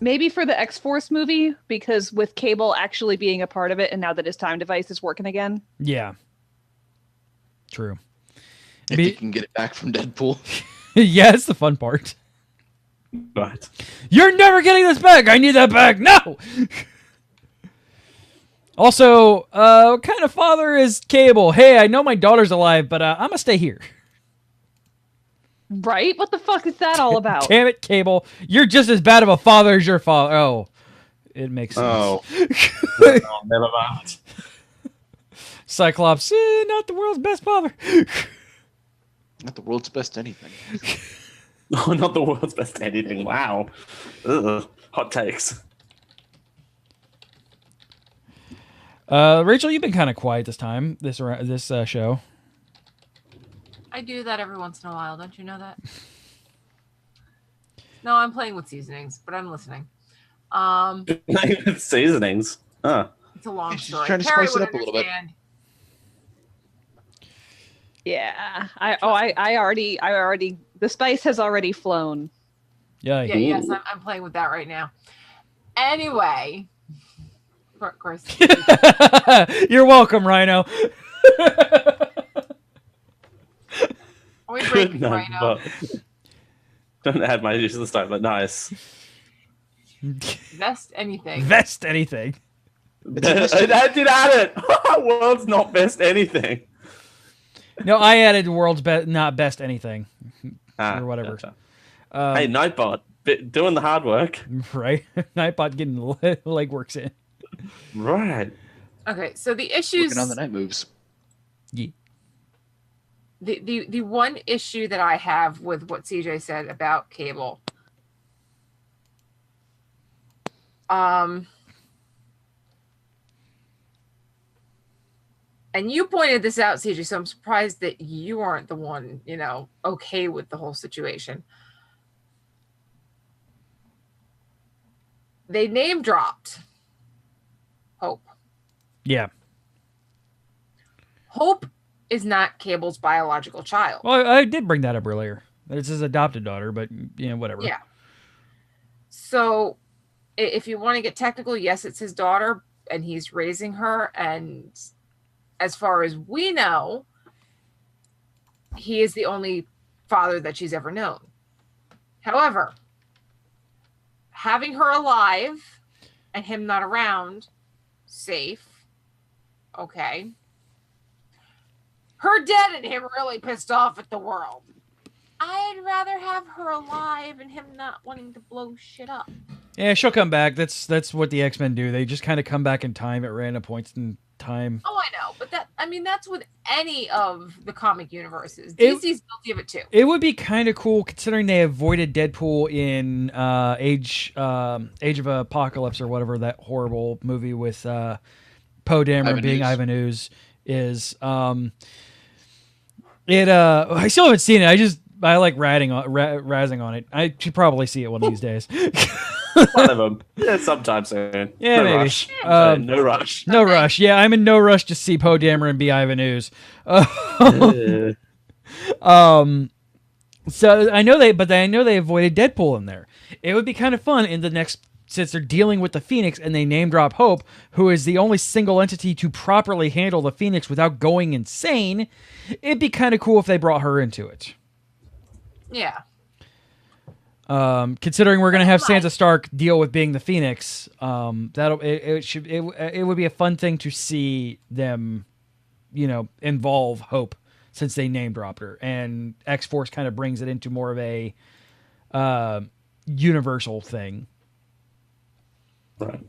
Maybe for the X-Force movie, because with Cable actually being a part of it, and now that his time device is working again. Yeah. True. If you can get it back from Deadpool. Yeah, it's the fun part. Right. You're never getting this back! I need that back! No! Also, what kind of father is Cable? Hey, I know my daughter's alive, but I'm gonna stay here. Right? What the fuck is that all about? Damn it, Cable. You're just as bad of a father as your father. Oh, it makes sense. Oh. Oh, never mind. Cyclops, not the world's best father. Not the world's best anything. Oh, not the world's best anything. Wow. Ugh. Hot takes. Rachel, you've been kind of quiet this time, this show. I do that every once in a while. Don't you know that? No, I'm playing with seasonings, but I'm listening. Seasonings. Huh. It's a long She's story. trying to Carrie spice it would up a little bit. understand. Yeah. I already the spice has already flown. Yeah. Yeah, yes, I'm playing with that right now. Anyway, of course. You're welcome, Rhino. Are we Good breaking number. Rhino? Don't add my useless time, but nice. Vest anything. Vest anything. I did add it. World's not best anything. No, I added world's best, not best anything, or whatever. Gotcha. Um, Hey, Nightbot, doing the hard work. Right? Nightbot getting legworks in. Right. Okay, so the issues. Working on the night moves. Yeah. The one issue that I have with what CJ said about Cable, and you pointed this out, CJ, so I'm surprised that you aren't the one, okay with the whole situation. They name dropped Hope. Yeah. Hope is not Cable's biological child. Well, I did bring that up earlier. It's his adopted daughter, but whatever. Yeah. So if you want to get technical, yes, it's his daughter and he's raising her. And as far as we know, he is the only father that she's ever known. However, having her alive and him not around, safe, okay. Her dead and him really pissed off at the world. I'd rather have her alive and him not wanting to blow shit up. Yeah, she'll come back. That's what the X-Men do. They just kind of come back in time at random points in time. Oh, I know, but that's with any of the comic universes. DC's guilty of it too. It would be kind of cool considering they avoided Deadpool in Age of Apocalypse or whatever that horrible movie with Poe Dameron being Ivan Ooze is. I still haven't seen it. I like razzing on it. I should probably see it one of these days. One of them. Yeah, sometime soon. Yeah, no maybe. Rush. No rush. No rush. Yeah, I'm in no rush to see Poe Dameron be Ivan Ooze. So I know they avoided Deadpool in there. It would be kind of fun in the next, since they're dealing with the Phoenix and they name drop Hope, who is the only single entity to properly handle the Phoenix without going insane. It'd be kind of cool if they brought her into it. Yeah. Considering we're gonna have Sansa Stark deal with being the Phoenix, it would be a fun thing to see them, involve Hope since they name dropped her, and X-Force kind of brings it into more of a universal thing. Right.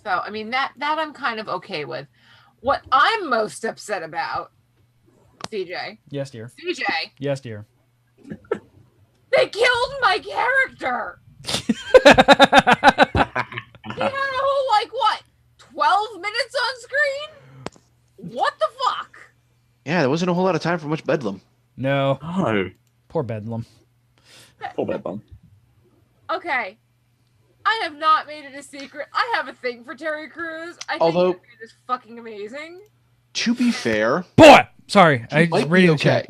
So I mean that I'm kind of okay with. What I'm most upset about, CJ. Yes, dear. CJ. Yes, dear. They killed my character. He had a whole 12 minutes on screen? What the fuck? Yeah, there wasn't a whole lot of time for much bedlam. No. Oh. Poor Bedlam. Poor Bedlam. Okay. I have not made it a secret. I have a thing for Terry Crews. I Although, think he is fucking amazing. To be fair, boy, sorry, I was might reading be the chat.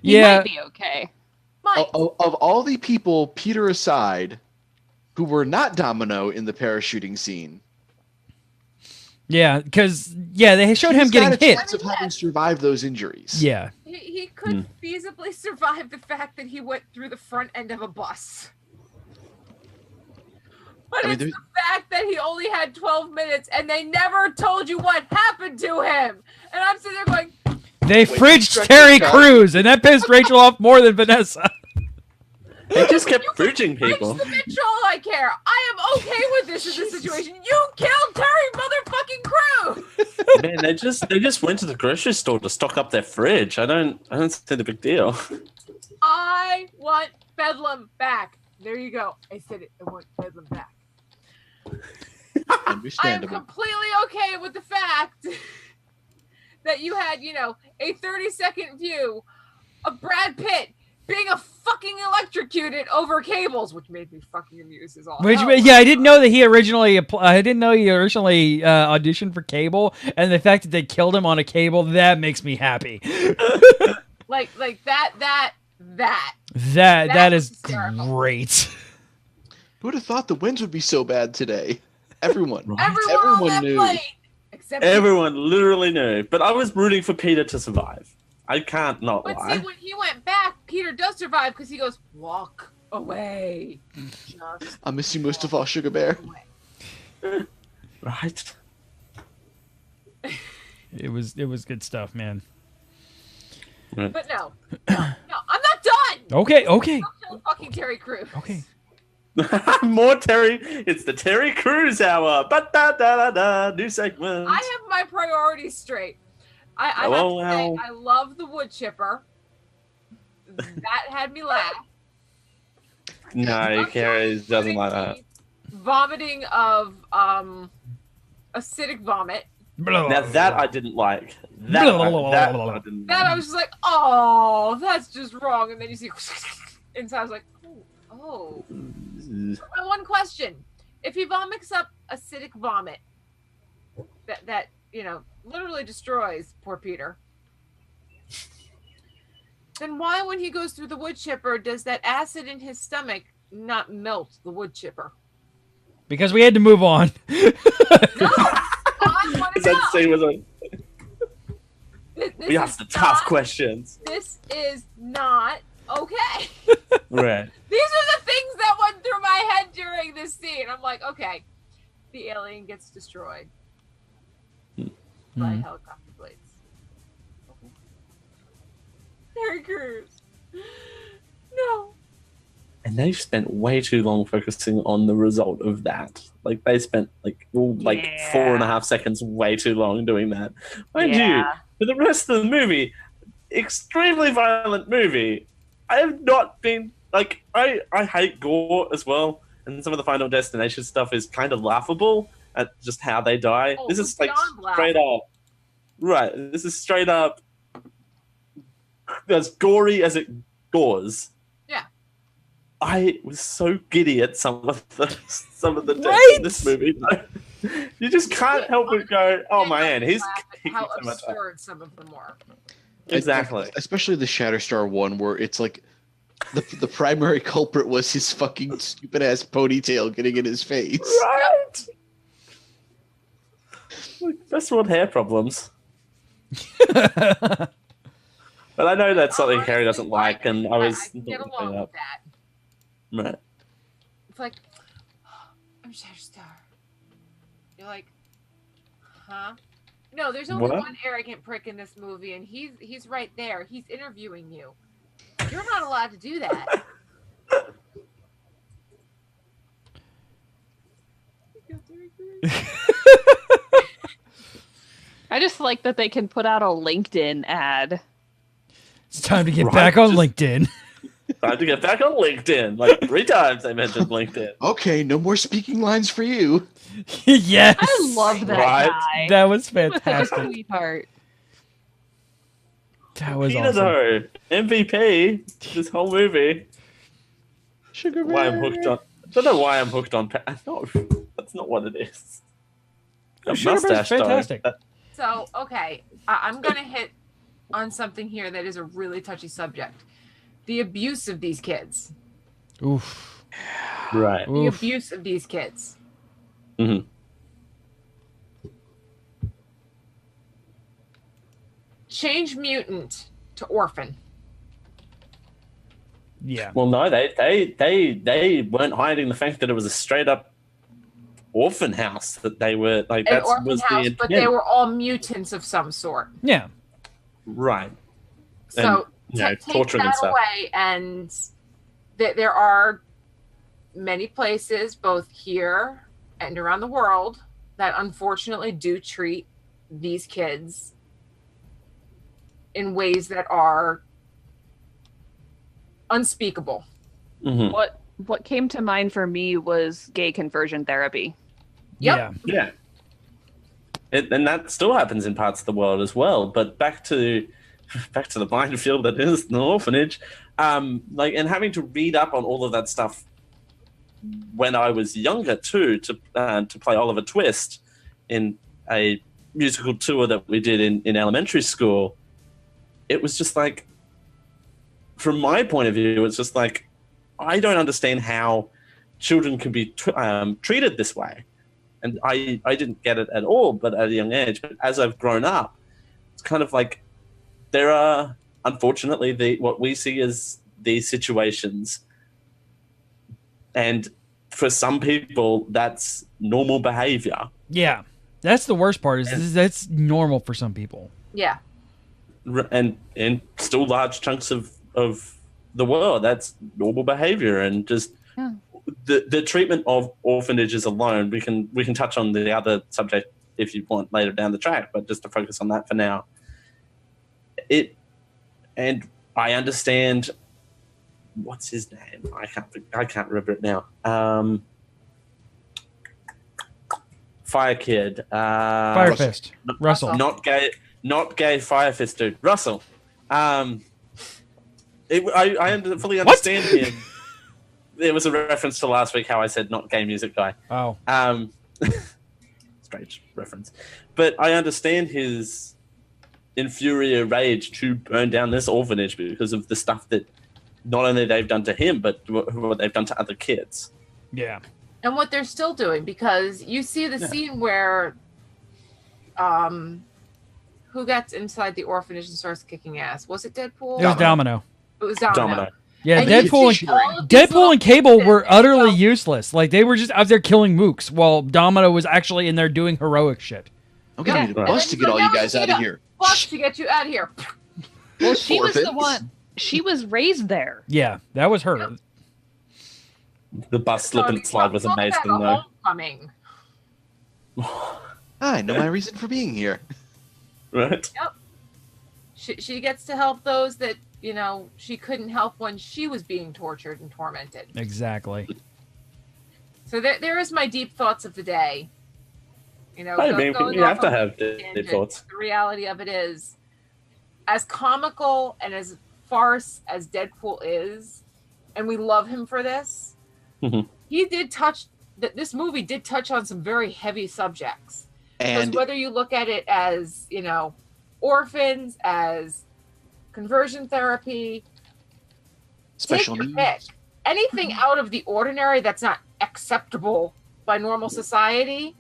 You Yeah. might be okay. of all the people, Peter aside, who were not Domino in the parachuting scene, Yeah, because they showed him he's getting got a hit. chance of having survived those injuries. Yeah. He could feasibly survive the fact that he went through the front end of a bus. But it's the fact that he only had 12 minutes and they never told you what happened to him. And I'm sitting there going, They fridged Terry Crews, and that pissed Rachel off more than Vanessa. They just kept fridging people. the bitch all I care. I am okay with this in this situation. You killed Terry motherfucking Crews. Man, they just went to the grocery store to stock up their fridge. I don't see the big deal. I want Bedlam back. There you go. I said it. I want Bedlam back. I am Understandable. completely okay with the fact that you had, a 30-second view of Brad Pitt being a fucking electrocuted over cables, which made me fucking amused as all. I didn't know that he originally. I didn't know he originally auditioned for Cable, and the fact that they killed him on a cable that makes me happy. like that is hysterical. great. Who would have thought the winds would be so bad today? Everyone. Everyone on that knew. plane, except Everyone literally knew, but I was rooting for Peter to survive. I can't not But lie. see, when he went back, Peter does survive because he goes, walk away. Just I miss you most of all, Sugar Bear. away. Right? It was good stuff, man. But no, I'm not done. Okay. Don't kill fucking Terry Crews. Okay. More Terry. It's the Terry Crews hour. Ba-da-da-da-da. New segment. I have my priorities straight. I have to say, I love the wood chipper. That had me laugh. No, Carrie doesn't like that. Vomiting of acidic vomit. Now that I didn't like. That I didn't That I was just like, oh, that's just wrong. And then you see inside, I was like, oh. My one question: if he vomits up acidic vomit, that literally destroys poor Peter, then why, when he goes through the wood chipper, does that acid in his stomach not melt the wood chipper? Because we had to move on. No, I want to know. Scene was like, we asked the tough questions. This is not okay. Right. These are the things that went through my head during this scene. I'm like, okay, the alien gets destroyed by helicopter blades. Okay. Terry Crews. No. And they spent way too long focusing on the result of that. Like, they spent 4.5 seconds way too long doing that. Mind you, for the rest of the movie, extremely violent movie. I have not been, I hate gore as well. And some of the Final Destination stuff is kind of laughable at just how they die. Oh, this is straight up. Right. This is straight up as gory as it gores. Yeah. I was so giddy at some of the deaths in this movie. You just can't help but go, "Oh man, he's how absurd some of them were." Exactly. Especially the Shatterstar one, where it's like the primary culprit was his fucking stupid ass ponytail getting in his face. Right. Best world hair problems. But I know that's something Carrie doesn't like, and I can get along with that. Right. It's like, I'm Shatterstar. You're like, huh? No, there's only one arrogant prick in this movie, and he's right there. He's interviewing you. You're not allowed to do that. I just like that they can put out a LinkedIn ad. It's time to get back on LinkedIn. Time to get back on LinkedIn. Like 3 times I mentioned LinkedIn. Okay, no more speaking lines for you. Yes. I love that guy. That was fantastic. Sweetheart. That was Peter, awesome. though, MVP this whole movie. Sugar Why I'm hooked on. I don't know why I'm hooked on. No, that's not what it is. Sugar Bear's fantastic. So, okay, I'm going to hit on something here that is a really touchy subject. The abuse of these kids. Oof. Right. The abuse of these kids. Mm-hmm. Change mutant to orphan. Yeah. Well, no, they weren't hiding the fact that it was a straight up orphan house. That they were like that was the intent. But they were all mutants of some sort. Yeah. Right. So and, take torturing that and stuff. away, and there are many places, both here and around the world, that unfortunately do treat these kids in ways that are unspeakable. Mm-hmm. What came to mind for me was gay conversion therapy. Yep. Yeah. And that still happens in parts of the world as well. But back to the minefield that is the orphanage, and having to read up on all of that stuff when I was younger too, to play Oliver Twist in a musical tour that we did in elementary school. It was just like, from my point of view, it's just like, I don't understand how children can be treated this way. And I didn't get it at all, but at a young age. But as I've grown up, it's kind of like there are, unfortunately, what we see as these situations. And for some people, that's normal behavior. Yeah. That's the worst part, is that's normal for some people. Yeah. And still large chunks of the world, that's normal behavior. And just the treatment of orphanages alone, we can touch on the other subject if you want later down the track, but just to focus on that for now. And I understand what's his name? I can't remember it now. Fire Kid. Firefist. Russell. Not gay Fire Fist dude. Russell. I fully understand him. There was a reference to last week how I said not gay music guy. Oh. Strange reference. But I understand his infuriate rage to burn down this orphanage because of the stuff that not only they've done to him, but what they've done to other kids. Yeah. And what they're still doing, because you see the scene where who gets inside the orphanage and starts kicking ass? Was it Deadpool? It was Domino. It was Domino. Yeah, And Deadpool and Cable were utterly useless. Like, they were just out there killing mooks while Domino was actually in there doing heroic shit. I'm going to need a bus to get all you guys out of here. Bus to get you out of here. Well, she was the one. She was raised there. Yeah, that was her. Yep. The bus slip and slide was amazing, though. Homecoming. I know my reason for being here. Right? Yep. She gets to help those that, she couldn't help when she was being tortured and tormented. Exactly. So there is my deep thoughts of the day. You have to have deep thoughts. The reality of it is, as comical and as farce as Deadpool is, and we love him for this, this movie did touch on some very heavy subjects. And because whether you look at it as, orphans, as conversion therapy, special take your needs, pick. Anything out of the ordinary that's not acceptable by normal society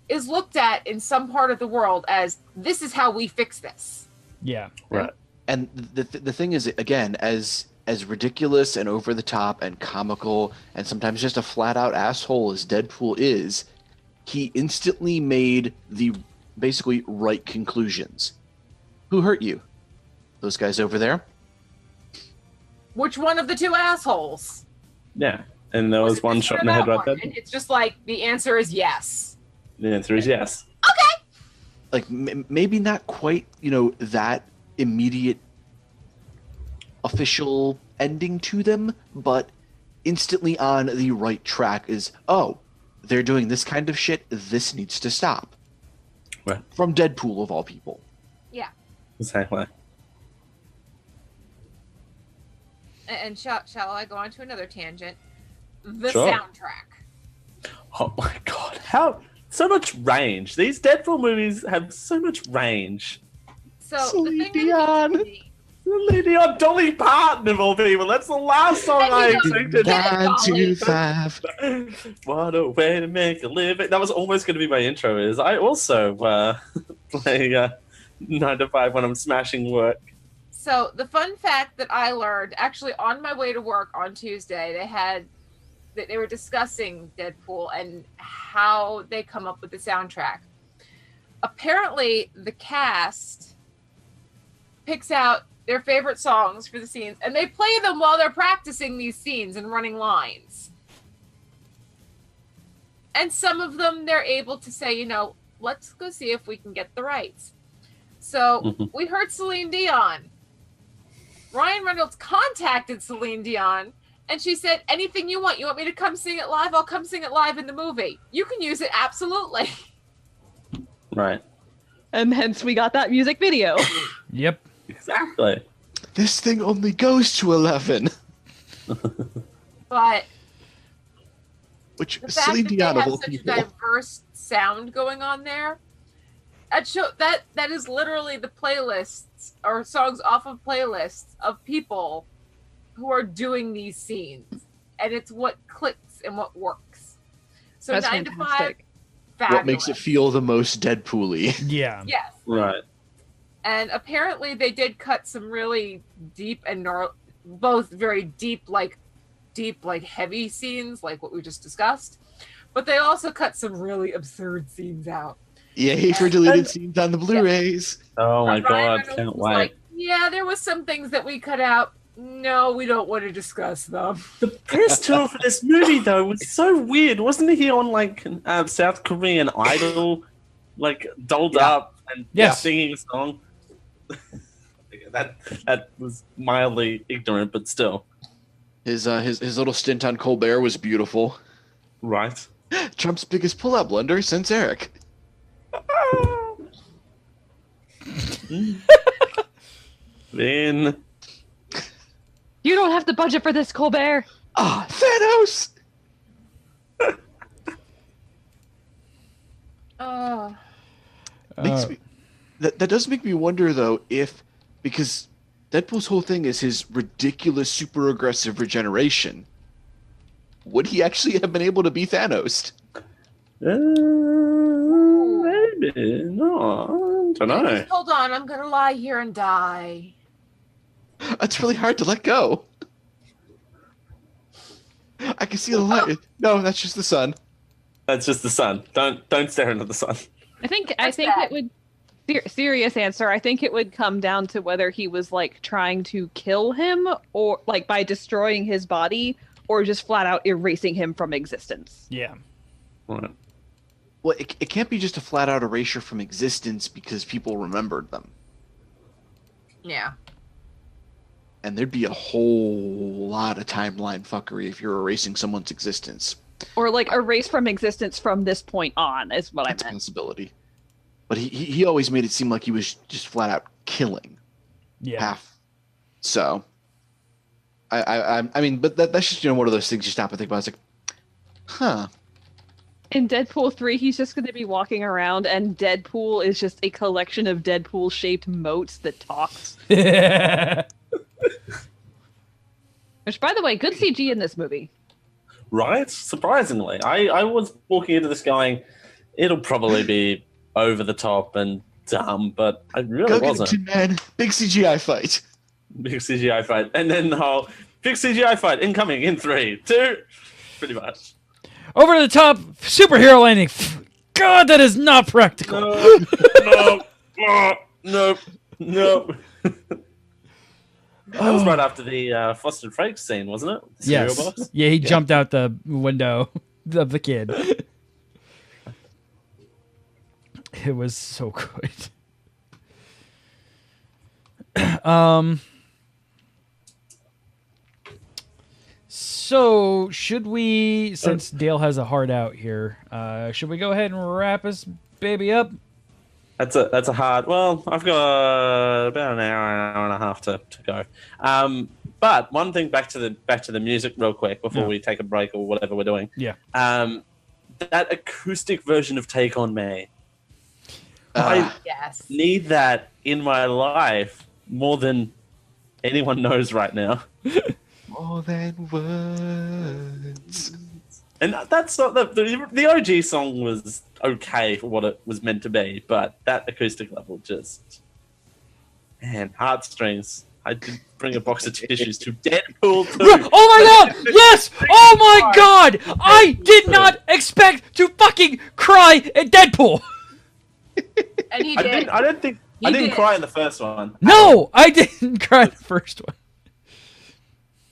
is looked at in some part of the world as, this is how we fix this. Yeah. Right. And the thing is, again, as ridiculous and over the top and comical and sometimes just a flat out asshole as Deadpool is, he instantly made the basically right conclusions. Who hurt you? Those guys over there? Which one of the two assholes? Yeah. And there was one shot in the head right there. And it's just like, the answer is yes. The answer is yes. Okay. Like, maybe not quite, that immediate official ending to them, but instantly on the right track is, oh, they're doing this kind of shit, this needs to stop. Right. From Deadpool, of all people. Yeah. Exactly. And shall I go on to another tangent? The Sure. soundtrack. Oh my god. How so much range. These Deadpool movies have so much range. So Celine the thing Dion. that makes me- Lady on Dolly Parton of all people. That's the last song I expected. 9 to 5. What a way to make a living. That was almost going to be my intro. Is I also play 9 to 5 when I'm smashing work. So the fun fact that I learned, actually on my way to work on Tuesday, they were discussing Deadpool and how they come up with the soundtrack. Apparently, the cast picks out their favorite songs for the scenes, and they play them while they're practicing these scenes and running lines. And some of them, they're able to say, let's go see if we can get the rights. So we heard Celine Dion. Ryan Reynolds contacted Celine Dion, and she said, anything you want. You want me to come sing it live? I'll come sing it live in the movie. You can use it, absolutely. Right. And hence we got that music video. Yep. Exactly. This thing only goes to 11. But Which the fact Celine that Dion they of have all such people. a diverse sound going on there, that is literally the playlists or songs off of playlists of people who are doing these scenes, and it's what clicks and what works. So That's 9 to 5, fantastic. fabulous. What makes it feel the most Deadpool-y. Yeah. Yes. Right. And apparently they did cut some really deep and both very deep, like heavy scenes, like what we just discussed. But they also cut some really absurd scenes out. Yay for deleted scenes on the Blu-rays. Oh my Ryan god, Reynolds can't was wait. like, yeah, there was some things that we cut out. No, we don't want to discuss them. The press tour for this movie though was so weird. Wasn't he on like South Korean Idol like dolled Yeah. up and Yes. singing a song. that was mildly ignorant, but still. His little stint on Colbert was beautiful. Right. Trump's biggest pullout blunder since Eric. Then You don't have the budget for this, Colbert. Ah, Thanos! Oh, Makes me, that does make me wonder, though, if... Because Deadpool's whole thing is his ridiculous, super aggressive regeneration. Would he actually have been able to be Thanos? maybe. No, I don't know. just hold on. I'm gonna lie here and die. That's really hard to let go. I can see the light. No, that's just the sun. That's just the sun. Don't stare into the sun. I think That's it bad. would serious answer. I think it would come down to whether he was like trying to kill him or like by destroying his body or just flat out erasing him from existence. Yeah. Right. Well, it can't be just a flat-out erasure from existence because people remembered them. Yeah. And there'd be a whole lot of timeline fuckery if you're erasing someone's existence. Or like erase from existence from this point on is what I That's a meant. possibility. But he always made it seem like he was just flat-out killing. Yeah. Half. So... I mean, but that's just, one of those things you stop and think about. It's like, huh. In Deadpool 3, he's just going to be walking around and Deadpool is just a collection of Deadpool-shaped motes that talks. Which, by the way, good CG in this movie. Right? Surprisingly. I was walking into this going, it'll probably be over the top and dumb, but I really Go get wasn't. it, man. Big CGI fight. Big CGI fight. And then the whole big CGI fight incoming in 3, 2, pretty much. Over to the top, superhero landing. God, that is not practical. No. That was right after the Frosted Flakes scene, wasn't it? The cereal Yes. box? Yeah, he jumped out the window of the kid. It was so good. So should we, since Dale has a heart out here, should we go ahead and wrap this baby up? That's a hard. Well, I've got about an hour and a half to go. But one thing back to the music real quick before we take a break or whatever we're doing. Yeah. That acoustic version of "Take on Me." I Yes. need that in my life more than anyone knows right now. More than words. And that's not the OG song was okay for what it was meant to be, but that acoustic level just, man, heartstrings. I did bring a box of tissues to Deadpool 2. Oh my god! Yes! Oh my god! I did not expect to fucking cry at Deadpool! And he I did. didn't cry in the first one. No! I didn't cry in the first one.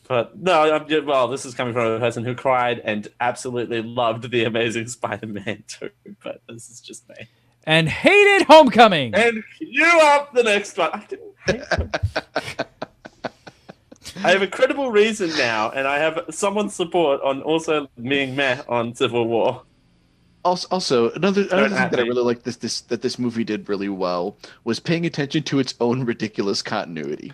But no, well, this is coming from a person who cried and absolutely loved the Amazing Spider-Man 2. But this is just me. And hated Homecoming! And you up the next one. I didn't hate them. I have a credible reason now, and I have someone's support on also being meh on Civil War. Also, another thing that I me. really like this movie did really well was paying attention to its own ridiculous continuity.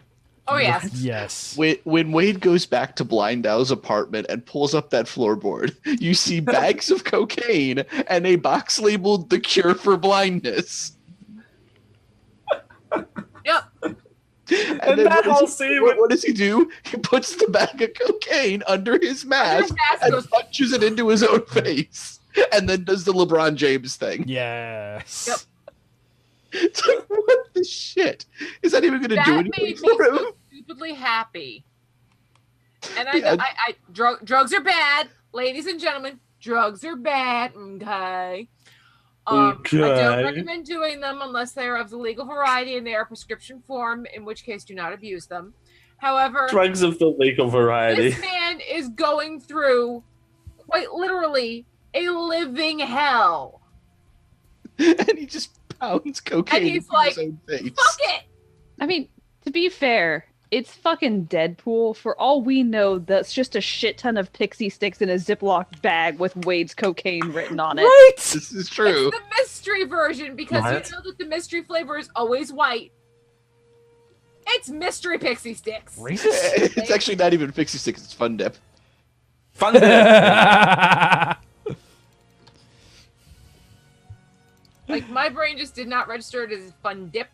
Oh yes. Yes. When Wade goes back to Blindow's apartment and pulls up that floorboard, you see bags of cocaine and a box labeled "The Cure for Blindness." Yep. And then that whole scene what does he do? He puts the bag of cocaine under his mask and goes- punches it into his own face, and then does the LeBron James thing. Yes. Yep. It's like, what the shit? Is that even going to do That anything made me for him? so stupidly happy. And Yeah. drugs are bad, ladies and gentlemen. Drugs are bad. Okay. I Okay. don't recommend doing them unless they are of the legal variety and they are prescription form, in which case do not abuse them. However, Drugs of the legal variety. this man is going through quite literally a living hell. and he just pounds cocaine And he's into like, his own face. Fuck it! I mean, to be fair, it's fucking Deadpool. For all we know, that's just a shit ton of pixie sticks in a Ziploc bag with Wade's cocaine written on it. Right? This is true. It's the mystery version because What? you know that the mystery flavor is always white. It's mystery pixie sticks. Racist? It's actually not even pixie sticks. It's Fun Dip. Fun dip. Like my brain just did not register it as fun dip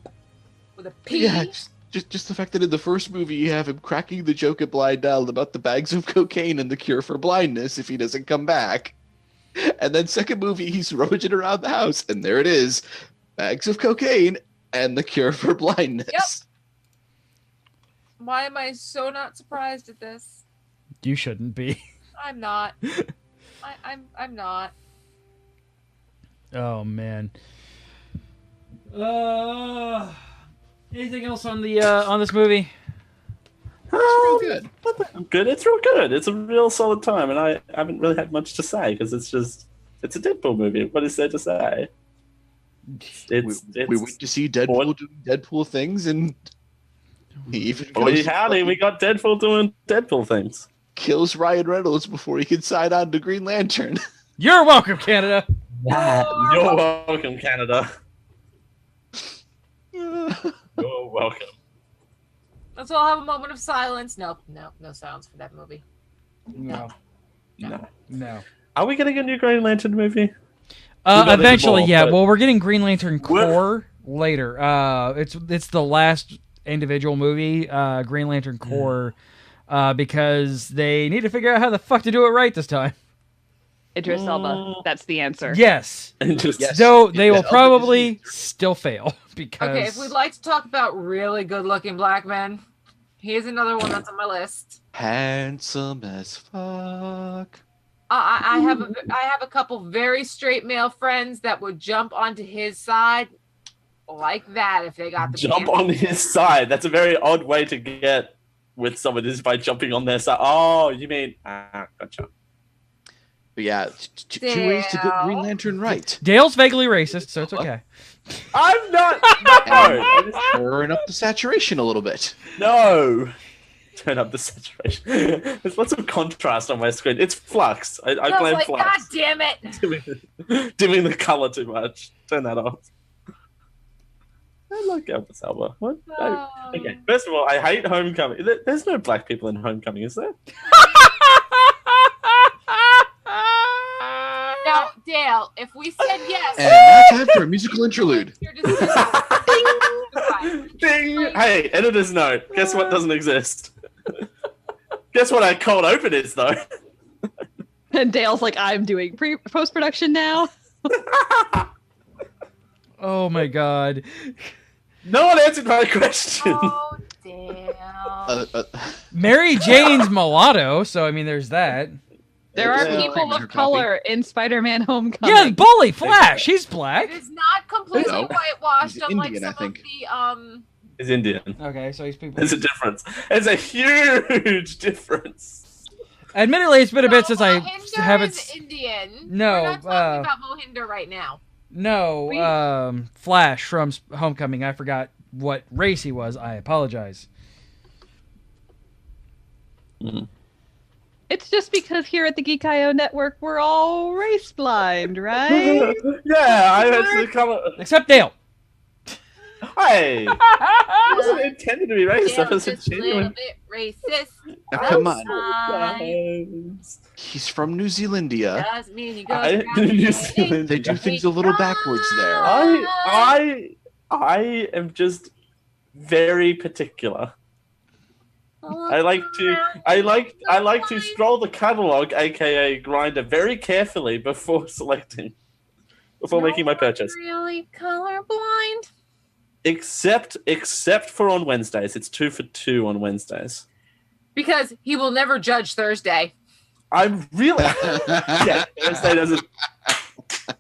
with a P. Yeah, just the fact that in the first movie you have him cracking the joke at Blind Al about the bags of cocaine and the cure for blindness if he doesn't come back. And then second movie, he's rummaging around the house, and there it is. Bags of cocaine and the cure for blindness. Yep. Why am I so not surprised at this? You shouldn't be. I'm not. I'm not. Oh man. Anything else on the on this movie? Real good. Good. It's real good. It's a real solid time, and I haven't really had much to say because it's a Deadpool movie. What is there to say? We went to see Deadpool doing Deadpool things, and he even Boy, goes howdy, we got Deadpool doing Deadpool things. kills Ryan Reynolds before he can sign on to Green Lantern. You're welcome, Canada. You're welcome, Canada. You're welcome. Let's all have a moment of silence. No silence for that movie. No. No. Are we getting a new Green Lantern movie? Eventually, more, yeah. but- Well, we're getting Green Lantern Corps later. It's the last individual movie, Green Lantern Corps, because they need to figure out how the fuck to do it right this time. Idris Elba. That's the answer. Yes. And just Yes. Though they will Elba probably Disney. still fail because. Okay, if we'd like to talk about really good-looking black men, here's another one that's on my list. Handsome as fuck. I have a couple very straight male friends that would jump onto his side like that if they got the jump chance. on his side. That's a very odd way to get with someone is by jumping on their side. Oh, you mean gotcha. But yeah, two ways to get Green Lantern right. Dale's vaguely racist, so it's okay. I'm not. No, Turn up the saturation a little bit. no. Turn up the saturation. There's lots of contrast on my screen. It's flux. I I was blame like, God flux. damn it! Dimming the color too much. Turn that off. I like Elvis Elba. What? Oh. Okay. First of all, I hate Homecoming. There's no black people in Homecoming, is there? Now, Dale, if we said yes, And now time for a musical interlude. you're just Ding! Hey, editor's note. Guess what doesn't exist? Guess what our cold open is, though? And Dale's like, I'm doing post production now. Oh my god. No one answered my question. Oh, Dale. Mary Jane's mulatto, so I mean, there's that. There are Yeah. people Her of color in Spider-Man Homecoming. Yeah, Bully Flash, he's black. It is not completely No. whitewashed, He's unlike Indian, I some think. of the It's Indian. Okay, so he's people. There's a difference. There's a huge difference. Admittedly, it's been a bit since I Mohinder haven't. is Indian. No, We're not talking about Mohinder right now. No, Flash from Homecoming. I forgot what race he was. I apologize. It's just because here at the Geek.io network, we're all race blind, right? Yeah, I had to come. Except Dale. Hey, I wasn't intended to be racist. I Dale's was just a little genuine. bit racist. Now, come on. Outside. He's from New Zealandia. Doesn't mean he goes I- around New saying, Zealand. They do things a little backwards there. I am just very particular. I like to stroll the catalog, aka Grinder, very carefully before selecting, before making my purchase. Really colorblind? Except for on Wednesdays. It's 2 for 2 on Wednesdays. Because he will never judge Thursday. I'm really yeah. Wednesday doesn't. I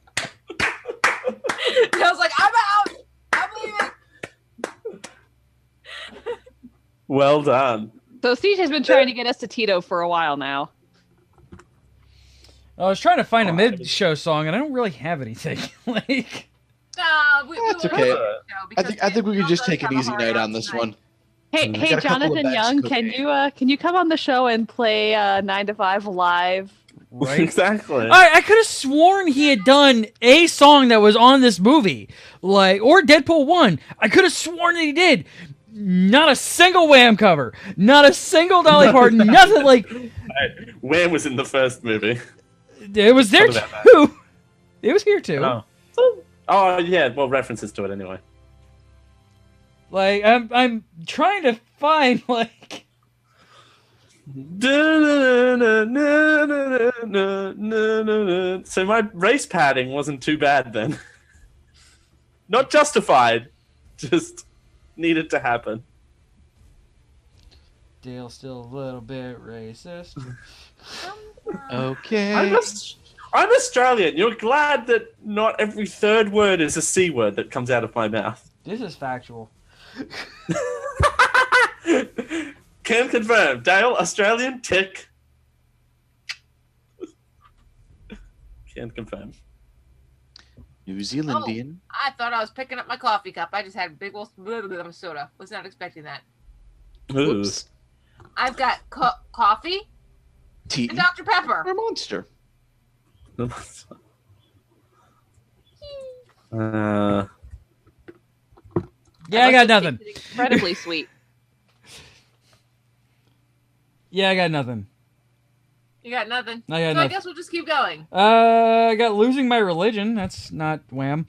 was like, I'm out. I'm leaving. Well done. So CJ's been trying to get us to Tito for a while now. I was trying to find a mid-show song, and I don't really have anything. Like, That's will okay. watch the show I think we could Bill just does take an have a easy hard night out on this tonight. one. Hey, We hey, got a couple of Jonathan bags Young, cooking. can you come on the show and play 9 to 5 live? Right? Exactly. I could have sworn he had done a song that was on this movie, or Deadpool 1. I could have sworn that he did. Not a single Wham cover. Not a single Dolly Parton. Nothing like. Wham was in the first movie. It was there Thought about too. It was here too. Oh yeah, well references to it anyway. Like I'm trying to find like. So my race padding wasn't too bad then. Not justified, just needed to happen. Dale's still a little bit racist. Okay. I'm Australian. You're glad that not every third word is a C word that comes out of my mouth. This is factual. Can confirm. Dale, Australian, tick. Can confirm. New Zealandian. I thought I was picking up my coffee cup. I just had a big old soda. Was not expecting that. Ooh. Oops. I've got coffee Tea. and Dr. Pepper. Or Monster. Yeah, I got nothing. Incredibly sweet. Yeah, I got nothing. You got nothing. I got so nothing. I guess we'll just keep going. I got losing my religion. That's not Wham.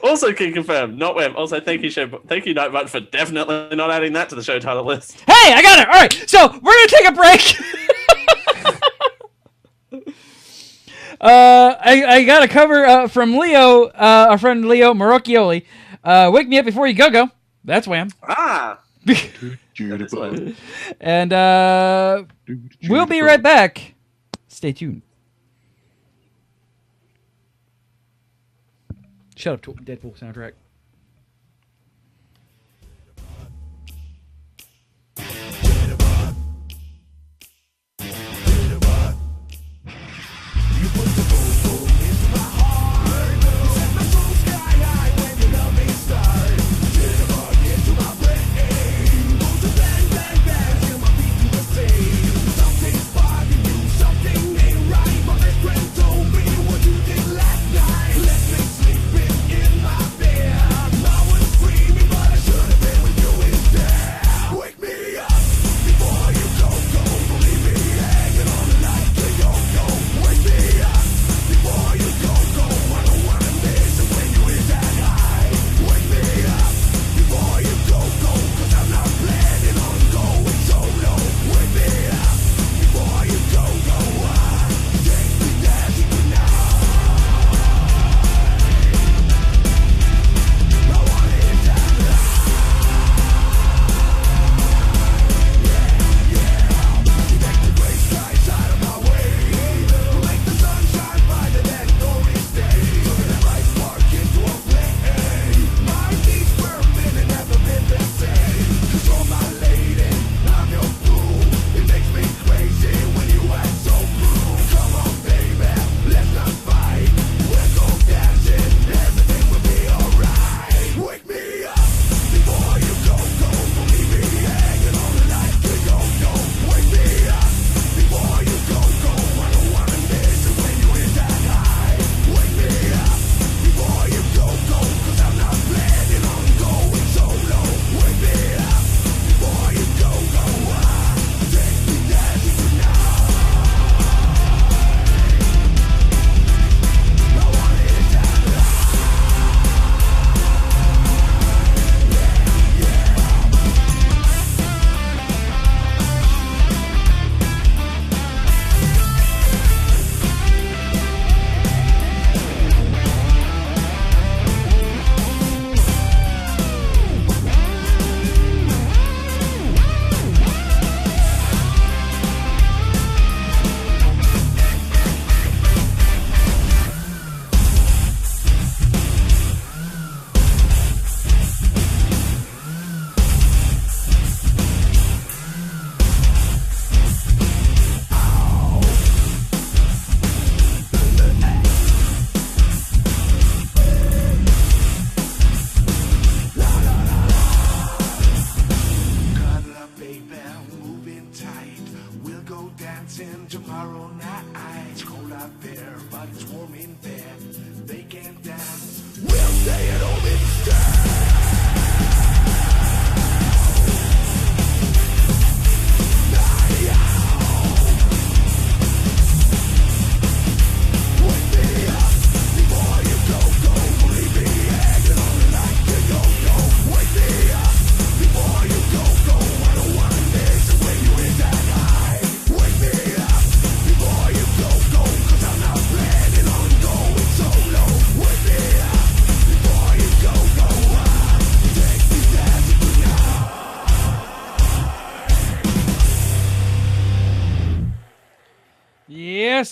Also can confirm, not Wham. Also, thank you, Nightbot, for definitely not adding that to the show title list. Hey, I got it. All right, so we're gonna take a break. I got a cover from Leo, our friend Leo Marocchioli. Wake me up before you go. That's Wham. Ah. And we'll be right back. Stay tuned. Shut up, Deadpool soundtrack. Let me sleep in my bed.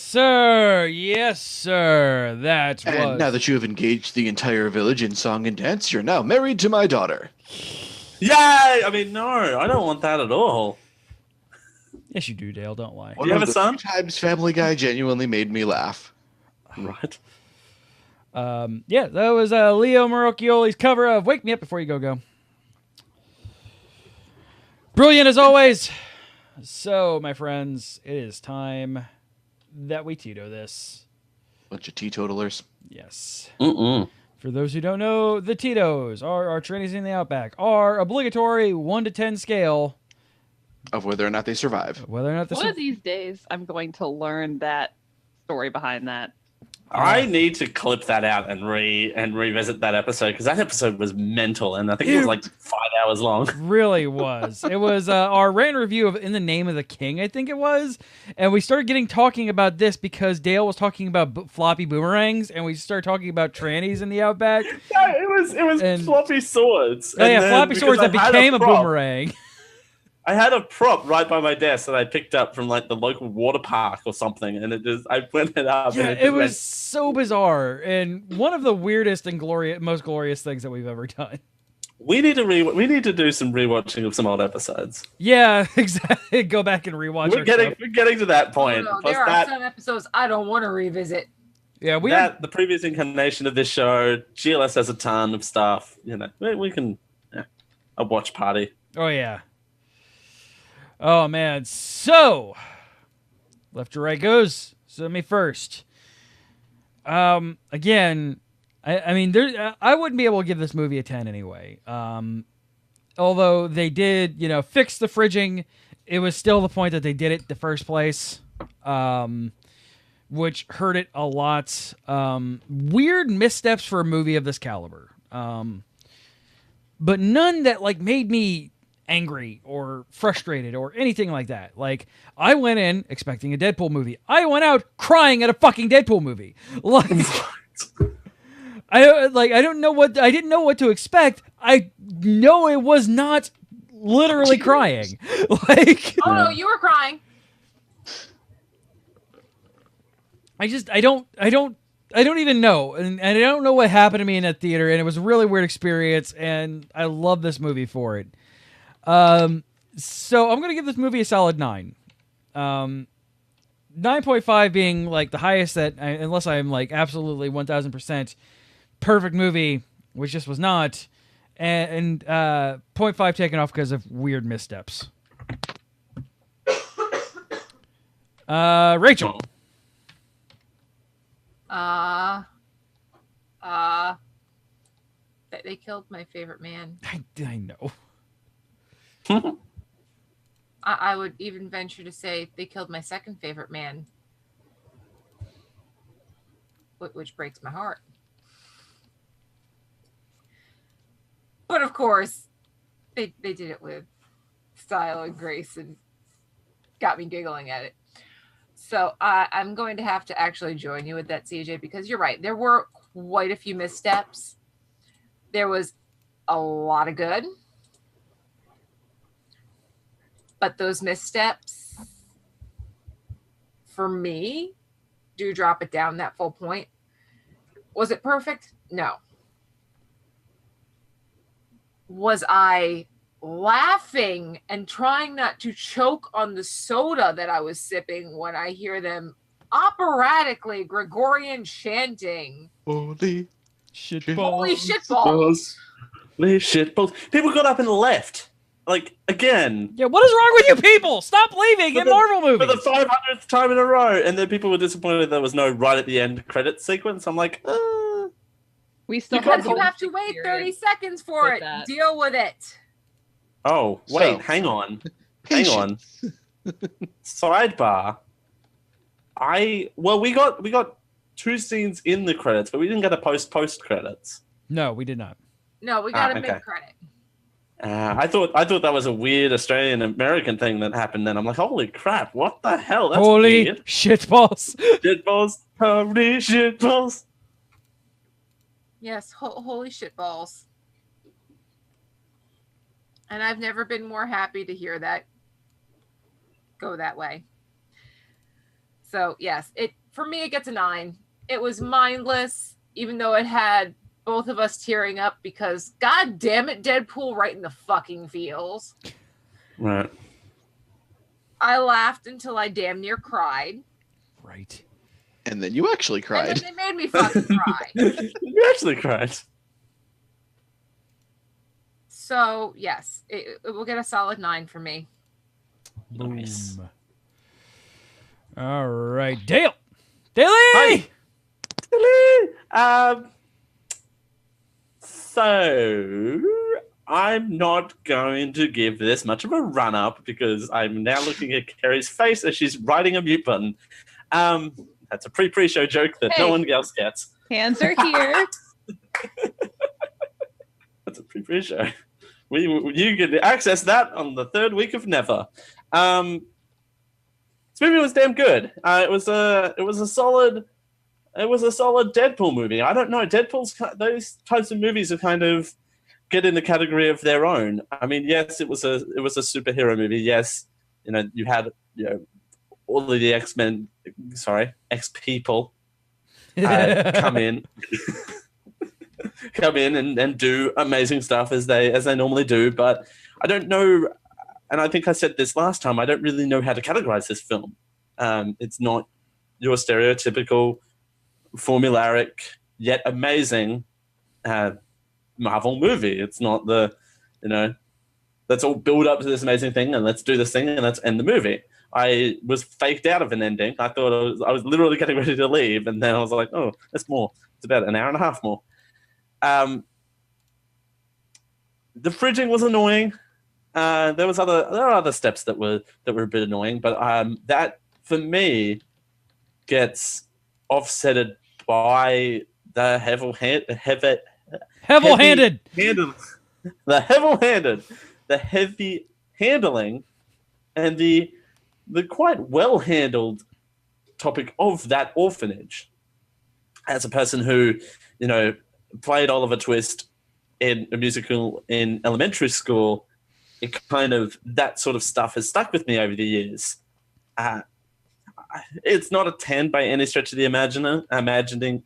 sir. Yes, sir. That And was. now that you have engaged the entire village in song and dance, you're now married to my daughter. Yay! I mean, no, I don't want that at all. Yes, you do, Dale. Don't lie. Do you have a son? Times Family Guy genuinely made me laugh. Right. Yeah, that was Leo Marocchioli's cover of "Wake Me Up Before You Go Go." Brilliant as always. So, my friends, it is time that we Tito this. Bunch of teetotalers. Yes. Mm-mm. For those who don't know, the Tito's are our trannies in the Outback, our obligatory 1 to 10 scale Of whether or not they survive. whether or not One of these days, I'm going to learn that story behind that. I need to clip that out and revisit that episode because that episode was mental and I think it was like 5 hours long. really was. It was our rant review of "In the Name of the King," I think it was, and we started talking about this because Dale was talking about floppy boomerangs, and we started talking about trannies in the Outback. No, it was floppy swords. Oh, And yeah, then floppy because swords that I had became a prop, boomerang. I had a prop right by my desk that I picked up from like the local water park or something, and I went it up. Yeah, and it was so bizarre, and one of the weirdest and most glorious things that we've ever done. We need to do some rewatching of some old episodes. Yeah, exactly. Go back and rewatch. We're getting to that point. No, Plus there are that, some episodes I don't want to revisit. Yeah, the previous incarnation of this show, GLS has a ton of stuff. You know, we can a watch party. Oh yeah. Oh man. So left to right goes. So me first. Again, I mean, I wouldn't be able to give this movie a 10 anyway. Although they did, fix the fridging, it was still the point that they did it in the first place. Which hurt it a lot. Weird missteps for a movie of this caliber. But none that made me angry or frustrated or anything like that. I went in expecting a Deadpool movie. I went out crying at a fucking Deadpool movie. I didn't know what to expect. I know it was not literally crying. Oh no, you were crying. I don't even know, and I don't know what happened to me in that theater, and it was a really weird experience, and I love this movie for it. So I'm gonna give this movie a solid 9. 9.5 being the highest that, unless I'm absolutely 1000% perfect movie, which just was not, and 0.5 taken off because of weird missteps. Rachel. They killed my favorite man. I know. I would even venture to say they killed my second favorite man, which breaks my heart. But of course, they did it with style and grace and got me giggling at it. So I'm going to have to actually join you with that, CJ, because you're right. There were quite a few missteps. There was a lot of good. But those missteps, for me, do drop it down that full point. Was it perfect? No. Was I laughing and trying not to choke on the soda that I was sipping when I hear them operatically Gregorian chanting? Holy shitballs. Holy shitballs. Holy shitballs. People got up and left. Again. Yeah, what is wrong with you people? Stop leaving in Marvel movies. For the 500th time in a row. And then people were disappointed there was no right at the end credit sequence. I'm like, We still because you have to wait 30 seconds for it. That. Deal with it. Oh, wait, hang on. Hang on. Sidebar. We got 2 scenes in the credits, but we didn't get a post credits. No, we did not. No, we got a okay. mid credit. I thought that was a weird Australian American thing that happened. Then I'm like, holy crap! What the hell? That's holy weird. shitballs! Shitballs! Holy shitballs! Yes, holy shitballs! And I've never been more happy to hear that go that way. So yes, for me, it gets a 9. It was mindless, even though it had both of us tearing up because, god damn it, Deadpool right in the fucking feels. Right. I laughed until I damn near cried. Right. And then you actually And cried. then they made me fucking cry. You actually cried. So, yes, it will get a solid 9 for me. Nice. Boom. All right, Dale. Daily. Hi. So I'm not going to give this much of a run up because I'm now looking at Kerry's face as she's writing a mute button. That's a pre-show joke that no Hey. one else gets. Hands are here. That's a pre-show. You can access that on the 3rd week of Never. This movie was damn good. It was a solid Deadpool movie. I don't know. Those types of movies are kind of get in the category of their own. I mean, yes, it was a superhero movie. Yes, you had all of the X people come in and do amazing stuff as they normally do. But I don't know, and I think I said this last time, I don't really know how to categorize this film. It's not your stereotypical formulaic yet amazing Marvel movie. It's not let's all build up to this amazing thing and let's do this thing and let's end the movie. I was faked out of an ending. I thought I was literally getting ready to leave, and then I was like, oh, that's more. It's about an hour and a half more. The fridging was annoying. There are other steps that were a bit annoying, but that for me gets offsetted by the heavy handling and the quite well handled topic of that orphanage. As a person who, played Oliver Twist in a musical in elementary school, that sort of stuff has stuck with me over the years. It's not a 10 by any stretch of the imagining. Imagining.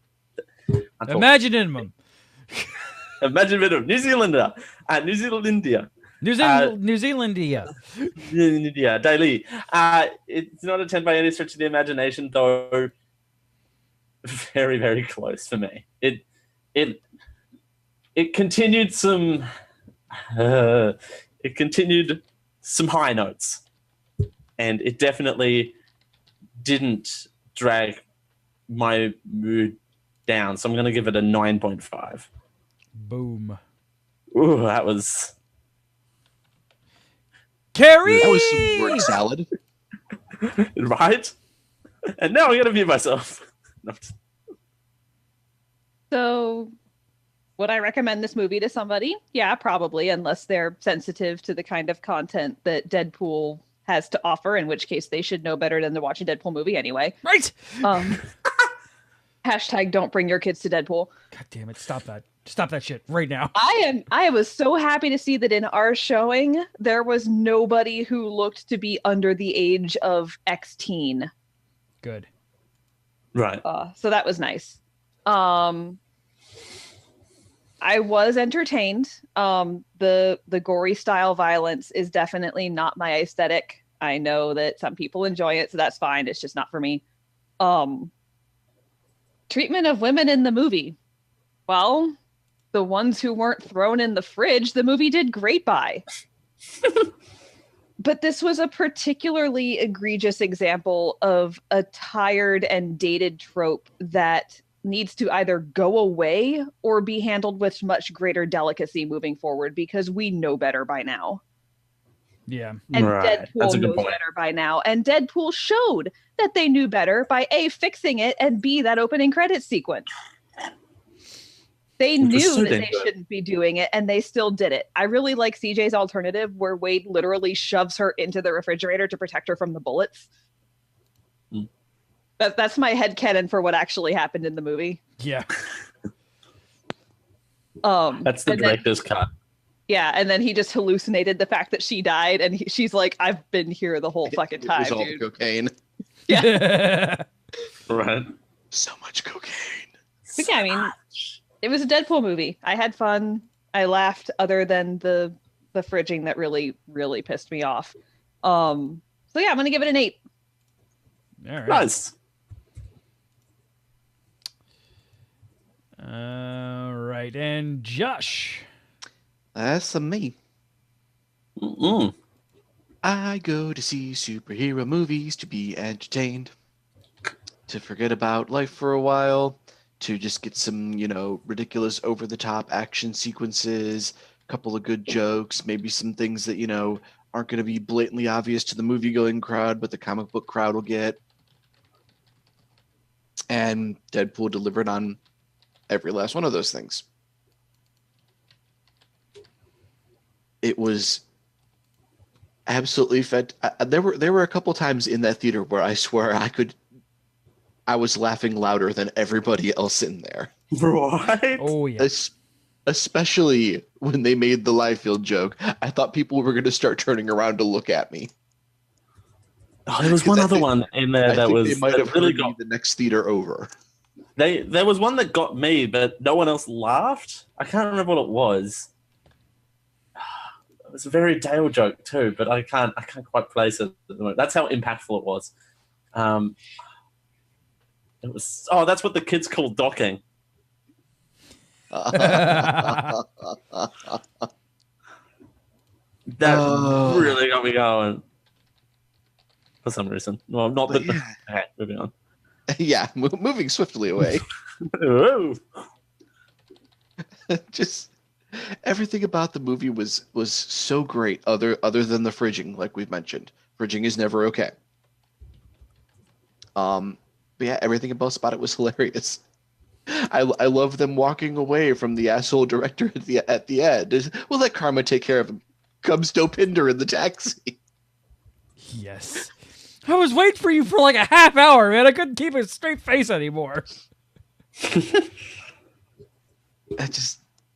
New Zealander. New Zealandia. Yeah, daily. It's not a 10 by any stretch of the imagination, though. Very, very close for me. It continued some. It continued some high notes, and it definitely didn't drag my mood down. So I'm going to give it a 9.5. Boom. Ooh, that was. Carrie! That was some word salad. Right? And now I'm going to mute myself. No. So, would I recommend this movie to somebody? Yeah, probably, unless they're sensitive to the kind of content that Deadpool has to offer, in which case they should know better than to watch a Deadpool movie anyway. Right. Hashtag don't bring your kids to Deadpool. God damn it. Stop that. Stop that shit right now. I was so happy to see that in our showing, there was nobody who looked to be under the age of X-teen. Good. Right. So that was nice. I was entertained. The gory style violence is definitely not my aesthetic. I know that some people enjoy it, so that's fine. It's just not for me. Treatment of women in the movie. Well, the ones who weren't thrown in the fridge, the movie did great by. But this was a particularly egregious example of a tired and dated trope that needs to either go away or be handled with much greater delicacy moving forward, because we know better by now. Yeah. And Right. That's Deadpool a good knows point. better by now. And Deadpool showed that they knew better by A, fixing it, and B, that opening credits sequence. They Which was knew so that they damn good. shouldn't be doing it, and they still did it. I really like CJ's alternative where Wade literally shoves her into the refrigerator to protect her from the bullets. Mm. That's my headcanon for what actually happened in the movie. Yeah. That's the and then- director's cut. Yeah, and then he just hallucinated the fact that she died, and she's like, "I've been here the whole fucking It time, was all the dude." cocaine. Yeah. Right. So much cocaine. But yeah, I mean, it was a Deadpool movie. I had fun. I laughed, other than the fridging that really, really pissed me off. So yeah, I'm gonna give it an 8. All right. Nice. All right, and Josh. That's me. Mm-mm. I go to see superhero movies to be entertained, to forget about life for a while, to just get some, ridiculous over-the-top action sequences, a couple of good jokes, maybe some things that, aren't going to be blatantly obvious to the movie-going crowd, but the comic book crowd will get. And Deadpool delivered on every last one of those things. It was absolutely there were a couple times in that theater where I swear I was laughing louder than everybody else in there. Right? Oh yeah. Especially when they made the Liefeld joke. I thought people were going to start turning around to look at me. Oh, there was one other one in there that was they might have really heard me the next theater over. There was one that got me, but no one else laughed. I can't remember what it was. It was a very Dale joke too, but I can't quite place it at the moment. That's how impactful it was. It was that's what the kids call docking. That really got me going for some reason. Well, not that. Yeah. Okay, moving on. Yeah, moving swiftly away. Just everything about the movie was so great. Other than the fridging, like we've mentioned, fridging is never okay. But yeah, everything else about it was hilarious. I love them walking away from the asshole director at the end. We'll let Karma take care of him. Comes Dopinder in the taxi. Yes. I was waiting for you for like a half hour, man. I couldn't keep a straight face anymore.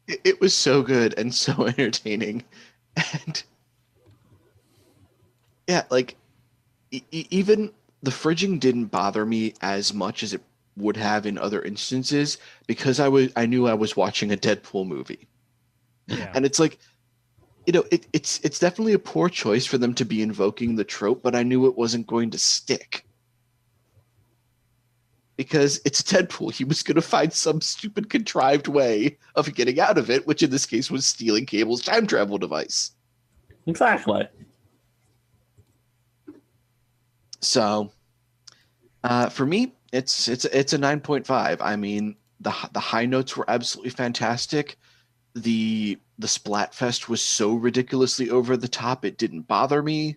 It was so good and so entertaining. And yeah, like even the fridging didn't bother me as much as it would have in other instances, because I knew I was watching a Deadpool movie. Yeah. And it's like, it's definitely a poor choice for them to be invoking the trope, but I knew it wasn't going to stick. Because it's Deadpool. He was going to find some stupid contrived way of getting out of it, which in this case was stealing Cable's time travel device. Exactly. So, for me, it's a 9.5. I mean, the high notes were absolutely fantastic. The Splatfest was so ridiculously over the top, it didn't bother me.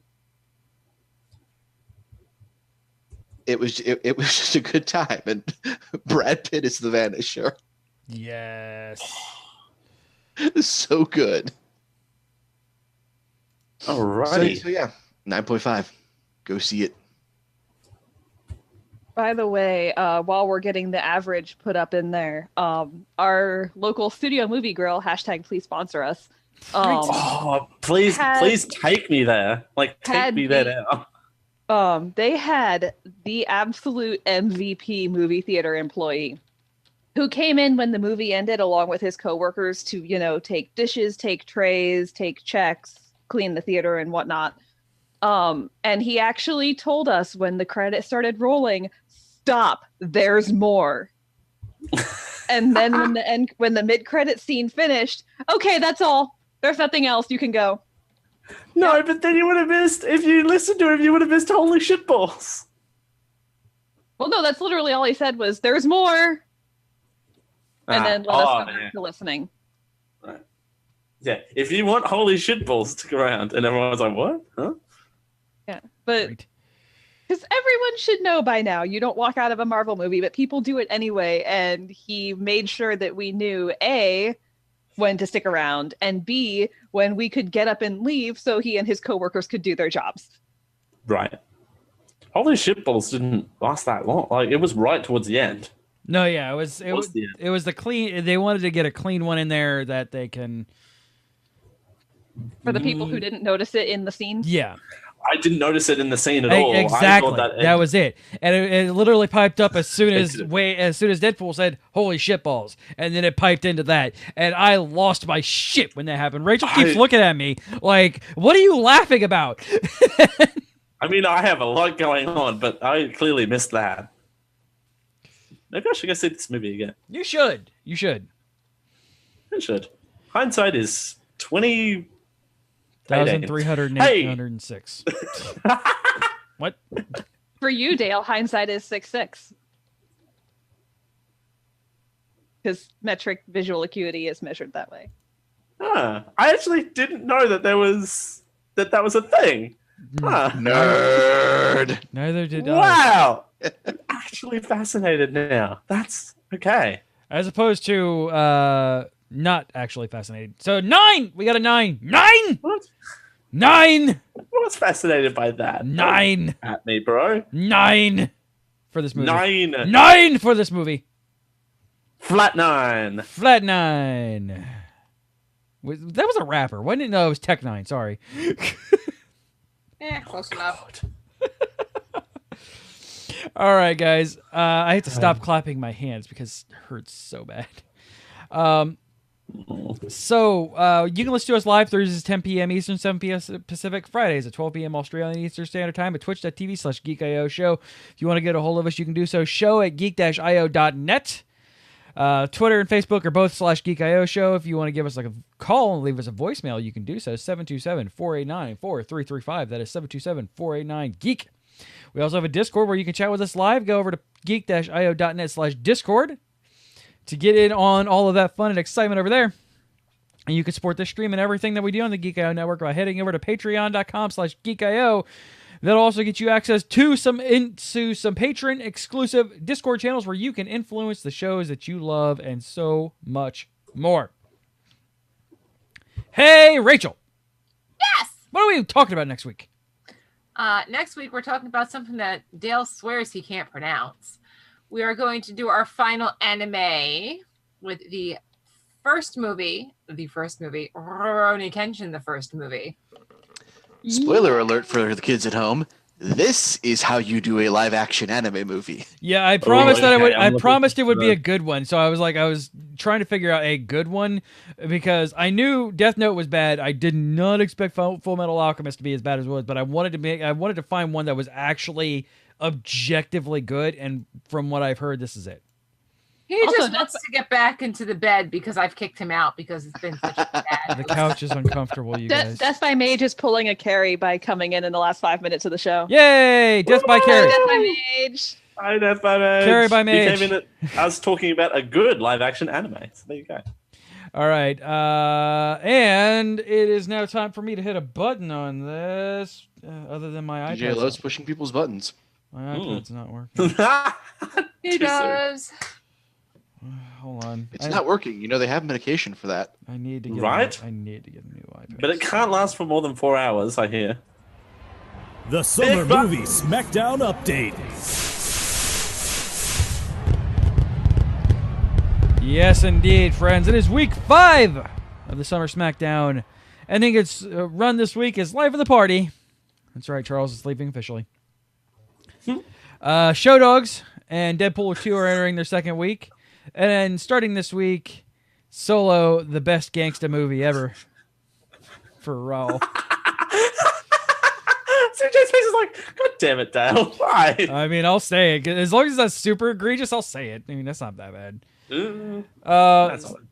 It was just a good time, and Brad Pitt is the Vanisher. Yes. It's so good. Alrighty. So yeah, 9.5. Go see it. By the way, while we're getting the average put up in there, our local studio movie grill, # please sponsor us. Please take me there. Like, take me there now. They had the absolute MVP movie theater employee who came in when the movie ended along with his coworkers to, take dishes, take trays, take checks, clean the theater and whatnot. And he actually told us when the credits started rolling, stop, there's more. And then when the mid-credit scene finished, okay, that's all. There's nothing else. You can go. No, but then you would have missed, if you listened to him, you would have missed holy shitballs. Well, no, that's literally all he said was, there's more. And then let us go back to listening. Right. Yeah, if you want holy shitballs, stick around. And everyone's like, what? Huh? Yeah, but because everyone should know by now, you don't walk out of a Marvel movie, but people do it anyway. And he made sure that we knew, A, when to stick around, and B, when we could get up and leave so he and his coworkers could do their jobs. Right. Holy shitballs didn't last that long. Like, it was right towards the end. No, yeah, it was the clean. They wanted to get a clean one in there that they can. For the people who didn't notice it in the scene. Yeah. I didn't notice it in the scene at all. I Exactly. thought That was it. And it literally piped up as soon as Deadpool said, "Holy shit balls," and then it piped into that, and I lost my shit when that happened. Rachel keeps looking at me like, "What are you laughing about?" I mean, I have a lot going on, but I clearly missed that. Maybe I should go see this movie again. You should. You should. I should. Hindsight is 1,306. What? For you, Dale, hindsight is 6'6". Because metric visual acuity is measured that way. I actually didn't know that that was a thing. Nerd. Neither did I. Wow. I'm actually fascinated now. That's okay. As opposed to not actually fascinated. So 9! We got a 9. 9! What? 9! I was fascinated by that. 9! Don't at me, bro. 9 for this movie. 9. 9 for this movie. Flat 9. Flat 9. That was a rapper, wasn't it? No, it was Tech 9. Sorry. Close enough. All right, guys. I have to stop clapping my hands because it hurts so bad. So you can listen to us live Thursdays 10 p.m. Eastern, 7 p.m. Pacific, Fridays at 12 p.m. Australian Eastern Standard Time at twitch.tv/geekio show. If you want to get a hold of us, you can do so. Show at geek-io.net. Twitter and Facebook are both /geekio show. If you want to give us like a call and leave us a voicemail, you can do so. 727-489-4335. That is 727-489-GEEK. We also have a Discord where you can chat with us live. Go over to geek-io.net/discord to get in on all of that fun and excitement over there. And you can support this stream and everything that we do on the Geek.io network by heading over to patreon.com/geekio. That'll also get you access to some patron exclusive Discord channels where you can influence the shows that you love and so much more. Hey, Rachel. Yes! What are we talking about next week? Next week, we're talking about something that Dale swears he can't pronounce. We are going to do our final anime with the first movie, Rurouni Kenshin, the first movie. Spoiler alert for the kids at home. This is how you do a live action anime movie. Yeah, I promised I promised it would be a good one. So I was trying to figure out a good one because I knew Death Note was bad. I did not expect Full Metal Alchemist to be as bad as it was, but I wanted to find one that was actually objectively good, and from what I've heard, this is it. He just wants to get back into the bed because I've kicked him out because it's been such a bad. The couch is uncomfortable, you guys. Death by Mage is pulling a Carrie by coming in the last 5 minutes of the show. Yay! Death by Carrie. Death by Mage. Hi, Death by Mage. Carrie by Mage. You came in I was talking about a good live action anime. So there you go. All right. And it is now time for me to hit a button on this. Other than my DJ iPad. loves pushing people's buttons. My iPad's not working. He does. Hold on. It's not working. You know, they have medication for that. I need to get Right? I need to get a new iPad. But it can't last for more than 4 hours, I hear. The Summer Movie SmackDown Update. Yes, indeed, friends. It is week 5 of the Summer SmackDown. Ending its run this week is Life of the Party. That's right, Charles is leaving officially. Show Dogs and Deadpool 2 are entering their second week. And then starting this week, Solo, the best gangsta movie ever. For Raw. CJ's face is like, God damn it, Dale. Why? I mean, I'll say it. As long as that's super egregious, I'll say it. I mean, that's not that bad.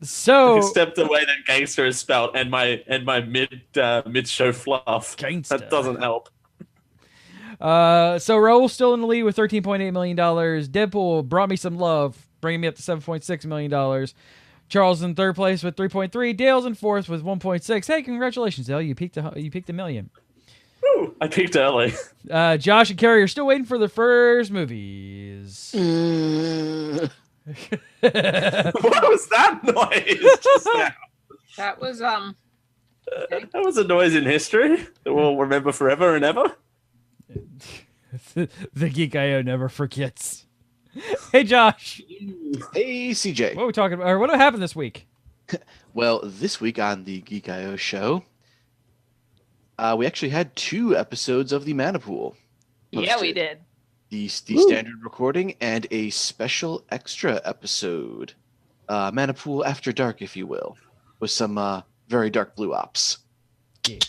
So I stepped away that gangster is spelled and my mid show fluff. Gangsta. That doesn't help. So Raul's still in the lead with $13.8 million. Deadpool Brought Me Some Love, bringing me up to $7.6 million. Charles in third place with 3.3. Dale's in fourth with 1.6. Hey, congratulations, Dale. You peaked a million. Woo, I peaked early. Josh and Carrie are still waiting for their first movies. What was that noise just now? That was That was a noise in history that we'll remember forever and ever. The Geek.io never forgets. Hey, Josh. Hey, CJ. What are we talking about? Or what happened this week? Well, this week on the Geek.io show, We actually had 2 episodes of the Mana Pool. Yeah, we posted. did. The standard recording and a special extra episode. Mana Pool After Dark, if you will, with some very dark blue ops. Yeah.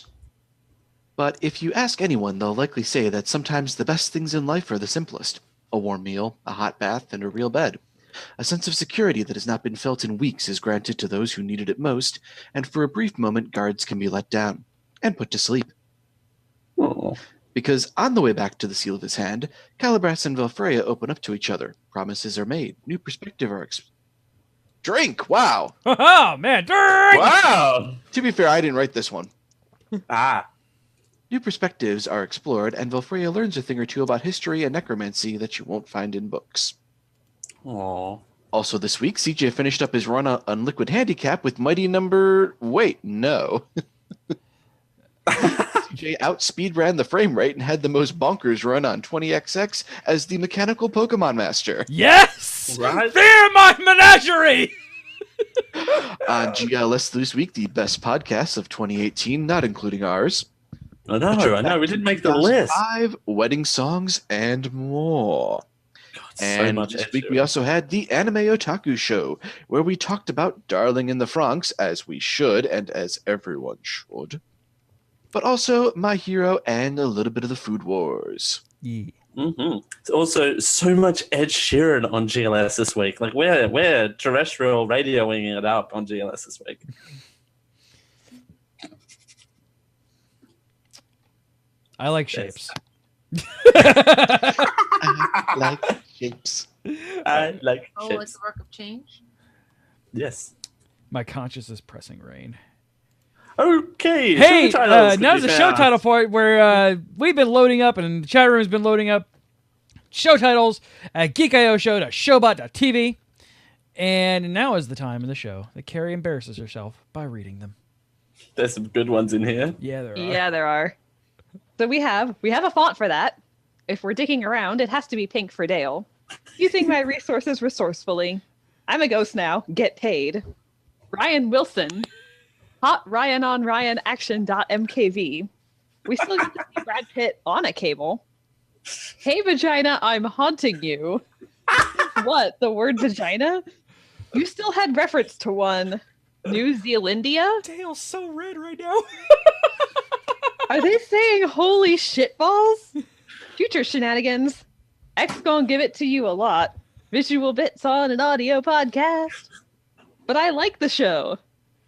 But if you ask anyone, they'll likely say that sometimes the best things in life are the simplest. A warm meal, a hot bath, and a real bed. A sense of security that has not been felt in weeks is granted to those who needed it most, and for a brief moment guards can be let down and put to sleep. Oh. Because on the way back to the seal of his hand, Calibras and Velfreya open up to each other. Promises are made. New perspective are Drink! Wow! Oh, man. Drink! Wow! To be fair, I didn't write this one. Ah. New perspectives are explored, and Velfreya learns a thing or two about history and necromancy that you won't find in books. Aww. Also this week, CJ finished up his run on Liquid Handicap with mighty number... Wait, no. CJ outspeed ran the frame rate and had the most bonkers run on 20XX as the mechanical Pokemon Master. Yes! Right? Fear my menagerie! On GLS this week, the best podcasts of 2018, not including ours. I know. We didn't make the list. 5 wedding songs and more. God, And so much this extra. week we also had the Anime Otaku Show, where we talked about Darling in the Franxx, as we should, and as everyone should. But also My Hero and a little bit of the Food Wars. Yeah. Mm-hmm. Also, so much Ed Sheeran on GLS this week. Like we're terrestrial radioing it up on GLS this week. I like shapes. I like shapes. I like Oh, shapes. it's the work of change. Yes. My conscience is pressing rain. Okay. Hey, show titles to now's be the show found. title for it, where we've been loading up, and the chat room has been loading up show titles at geekio.showbot.tv. And now is the time in the show that Carrie embarrasses herself by reading them. There's some good ones in here. Yeah, there are. Yeah, there are. So we have a font for that. If we're digging around, it has to be pink for Dale. Using my resources resourcefully. I'm a ghost now. Get paid. Ryan Wilson. Hot Ryan on Ryan action.mkv. We still get to see Brad Pitt on a cable. Hey vagina, I'm haunting you. What? The word vagina? You still had reference to one. New Zealandia? Dale's so red right now. Are they saying holy shitballs? Future shenanigans. X gonna give it to you a lot. Visual bits on an audio podcast. But I like the show.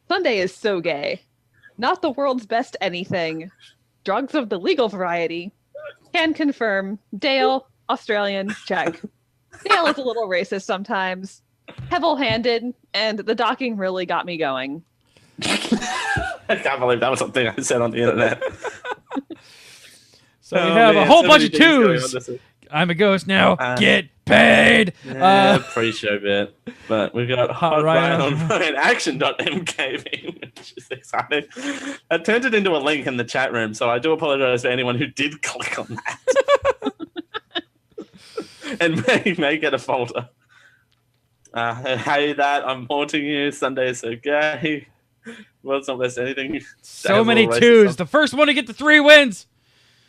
Sunday is so gay. Not the world's best anything. Drugs of the legal variety. Can confirm. Dale, Australian, check. Dale is a little racist sometimes. Hevel-handed, and the docking really got me going. I can't believe that was something I said on the internet. So we have a whole bunch of twos. twos. I'm a ghost now. Get paid. Pre-show bit. But we've got Hot Hot Ryan Ryan on Ryan action.mkv, which is exciting. I turned it into a link in the chat room, so I do apologize for anyone who did click on that. And may get a folder. Hey, that I'm haunting you. Sunday is so gay. World's not less anything. So many twos. The first one to get the 3 wins.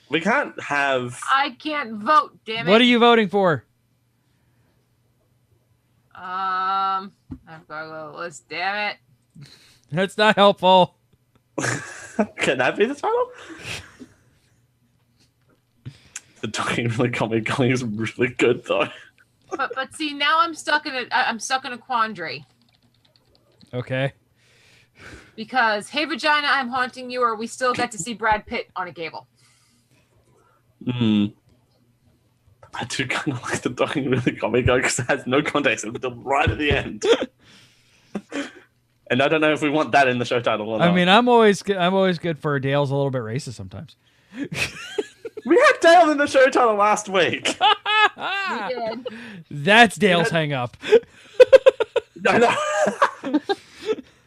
We can't have. I can't vote, damn it. What are you voting for? I've got to go to the list, damn it. That's not helpful. Can that be the title? The talking really got me going is really good though. But see, now I'm stuck in a quandary. Okay. Because hey vagina, I'm haunting you, or we still get to see Brad Pitt on a cable. I do kind of like the talking really got me going because it has no context until right at the end. And I don't know if we want that in the show title or not. I mean, I'm always good for Dale's a little bit racist sometimes. We had Dale in the show title last week. We did. That's Dale's hang up. I know.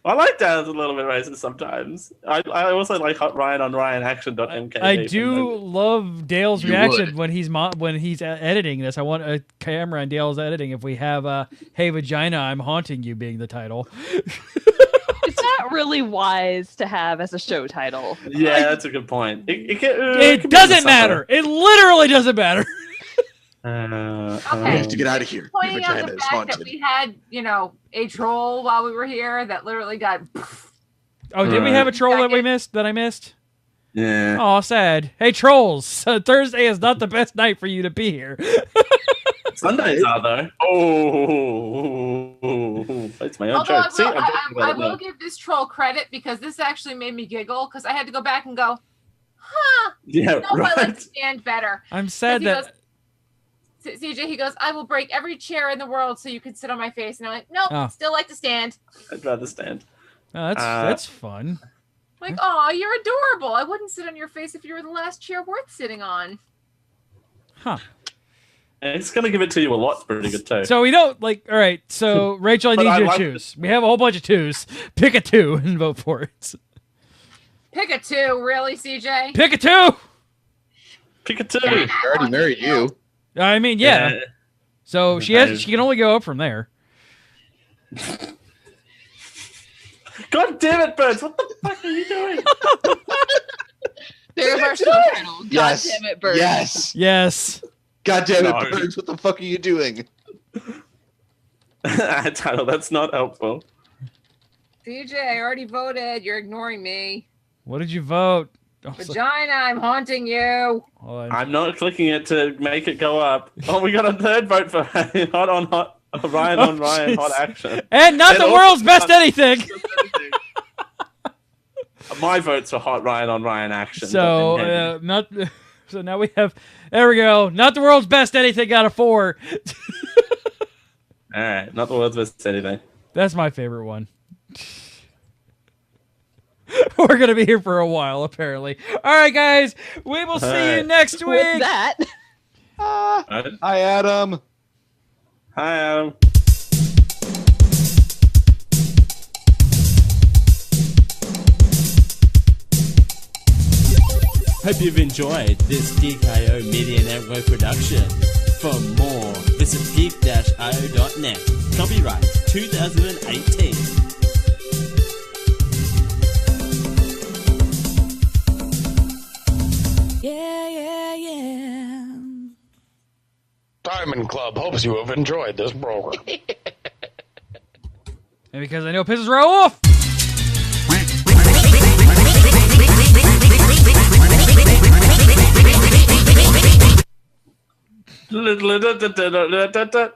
I like Dale's a little bit racist sometimes. I also like Hot Ryan on Ryan action.mk. I do love Dale's reaction when he's editing this. I want a camera on Dale's editing if we have "Hey Vagina, I'm haunting you" being the title. Is that not really wise to have as a show title. Yeah, that's a good point. It It doesn't matter. It literally doesn't matter. We have to get out of here. Your Pointing out vagina the is fact haunted. that we had, a troll while we were here that literally got. Oh, did we have a troll that we missed? That I missed? Yeah. Oh, sad. Hey, trolls! Thursday is not the best night for you to be here. Sundays are though. Oh, that's my own Although joke. See, I will give this troll credit because this actually made me giggle because I had to go back and go, huh? Yeah, No, I like right. to stand better. I'm sad He that. CJ, he goes, I will break every chair in the world so you can sit on my face. And I'm like, nope, Oh. still like to stand. I'd rather stand. Oh, that's fun. Like, oh, you're adorable. I wouldn't sit on your face if you were the last chair worth sitting on. Huh. And it's gonna give it to you a lot. It's pretty good too. So we don't like. All right. So Rachel, I But need I you to like choose. We have a whole bunch of twos. Pick a two and vote for it. Pick a two, really, CJ? Pick a two. Pick a two. I already married you. I mean, yeah. So she can only go up from there. God damn it, Birds! What the fuck are you doing? There's our show title. God Yes. damn it, Bird. Yes. Yes. God damn it, No. Birds. What the fuck are you doing? Title. That's not helpful. CJ, I already voted. You're ignoring me. What did you vote? Oh, Vagina, I'm haunting you. hold on. I'm not clicking it to make it go up. Oh, we got a third vote for hot on hot. Ryan on Ryan, jeez. hot action. And not And the also- world's best anything. My vote's for hot Ryan on Ryan action. So but then- not. So now we have. There we go. Not the world's best anything out of 4. all right, not the world's best anything. That's my favorite one. We're gonna be here for a while, apparently. All right, guys. We will see you Alright. next week. With that, Right? Hi, Adam. Hi, Adam. Hope you've enjoyed this Geek.io Media Network production. For more, visit geek-io.net. Copyright 2018. Diamond Club hopes you have enjoyed this program. And because I know it pisses Ro off. Da, da, da, da, da, da, da, da.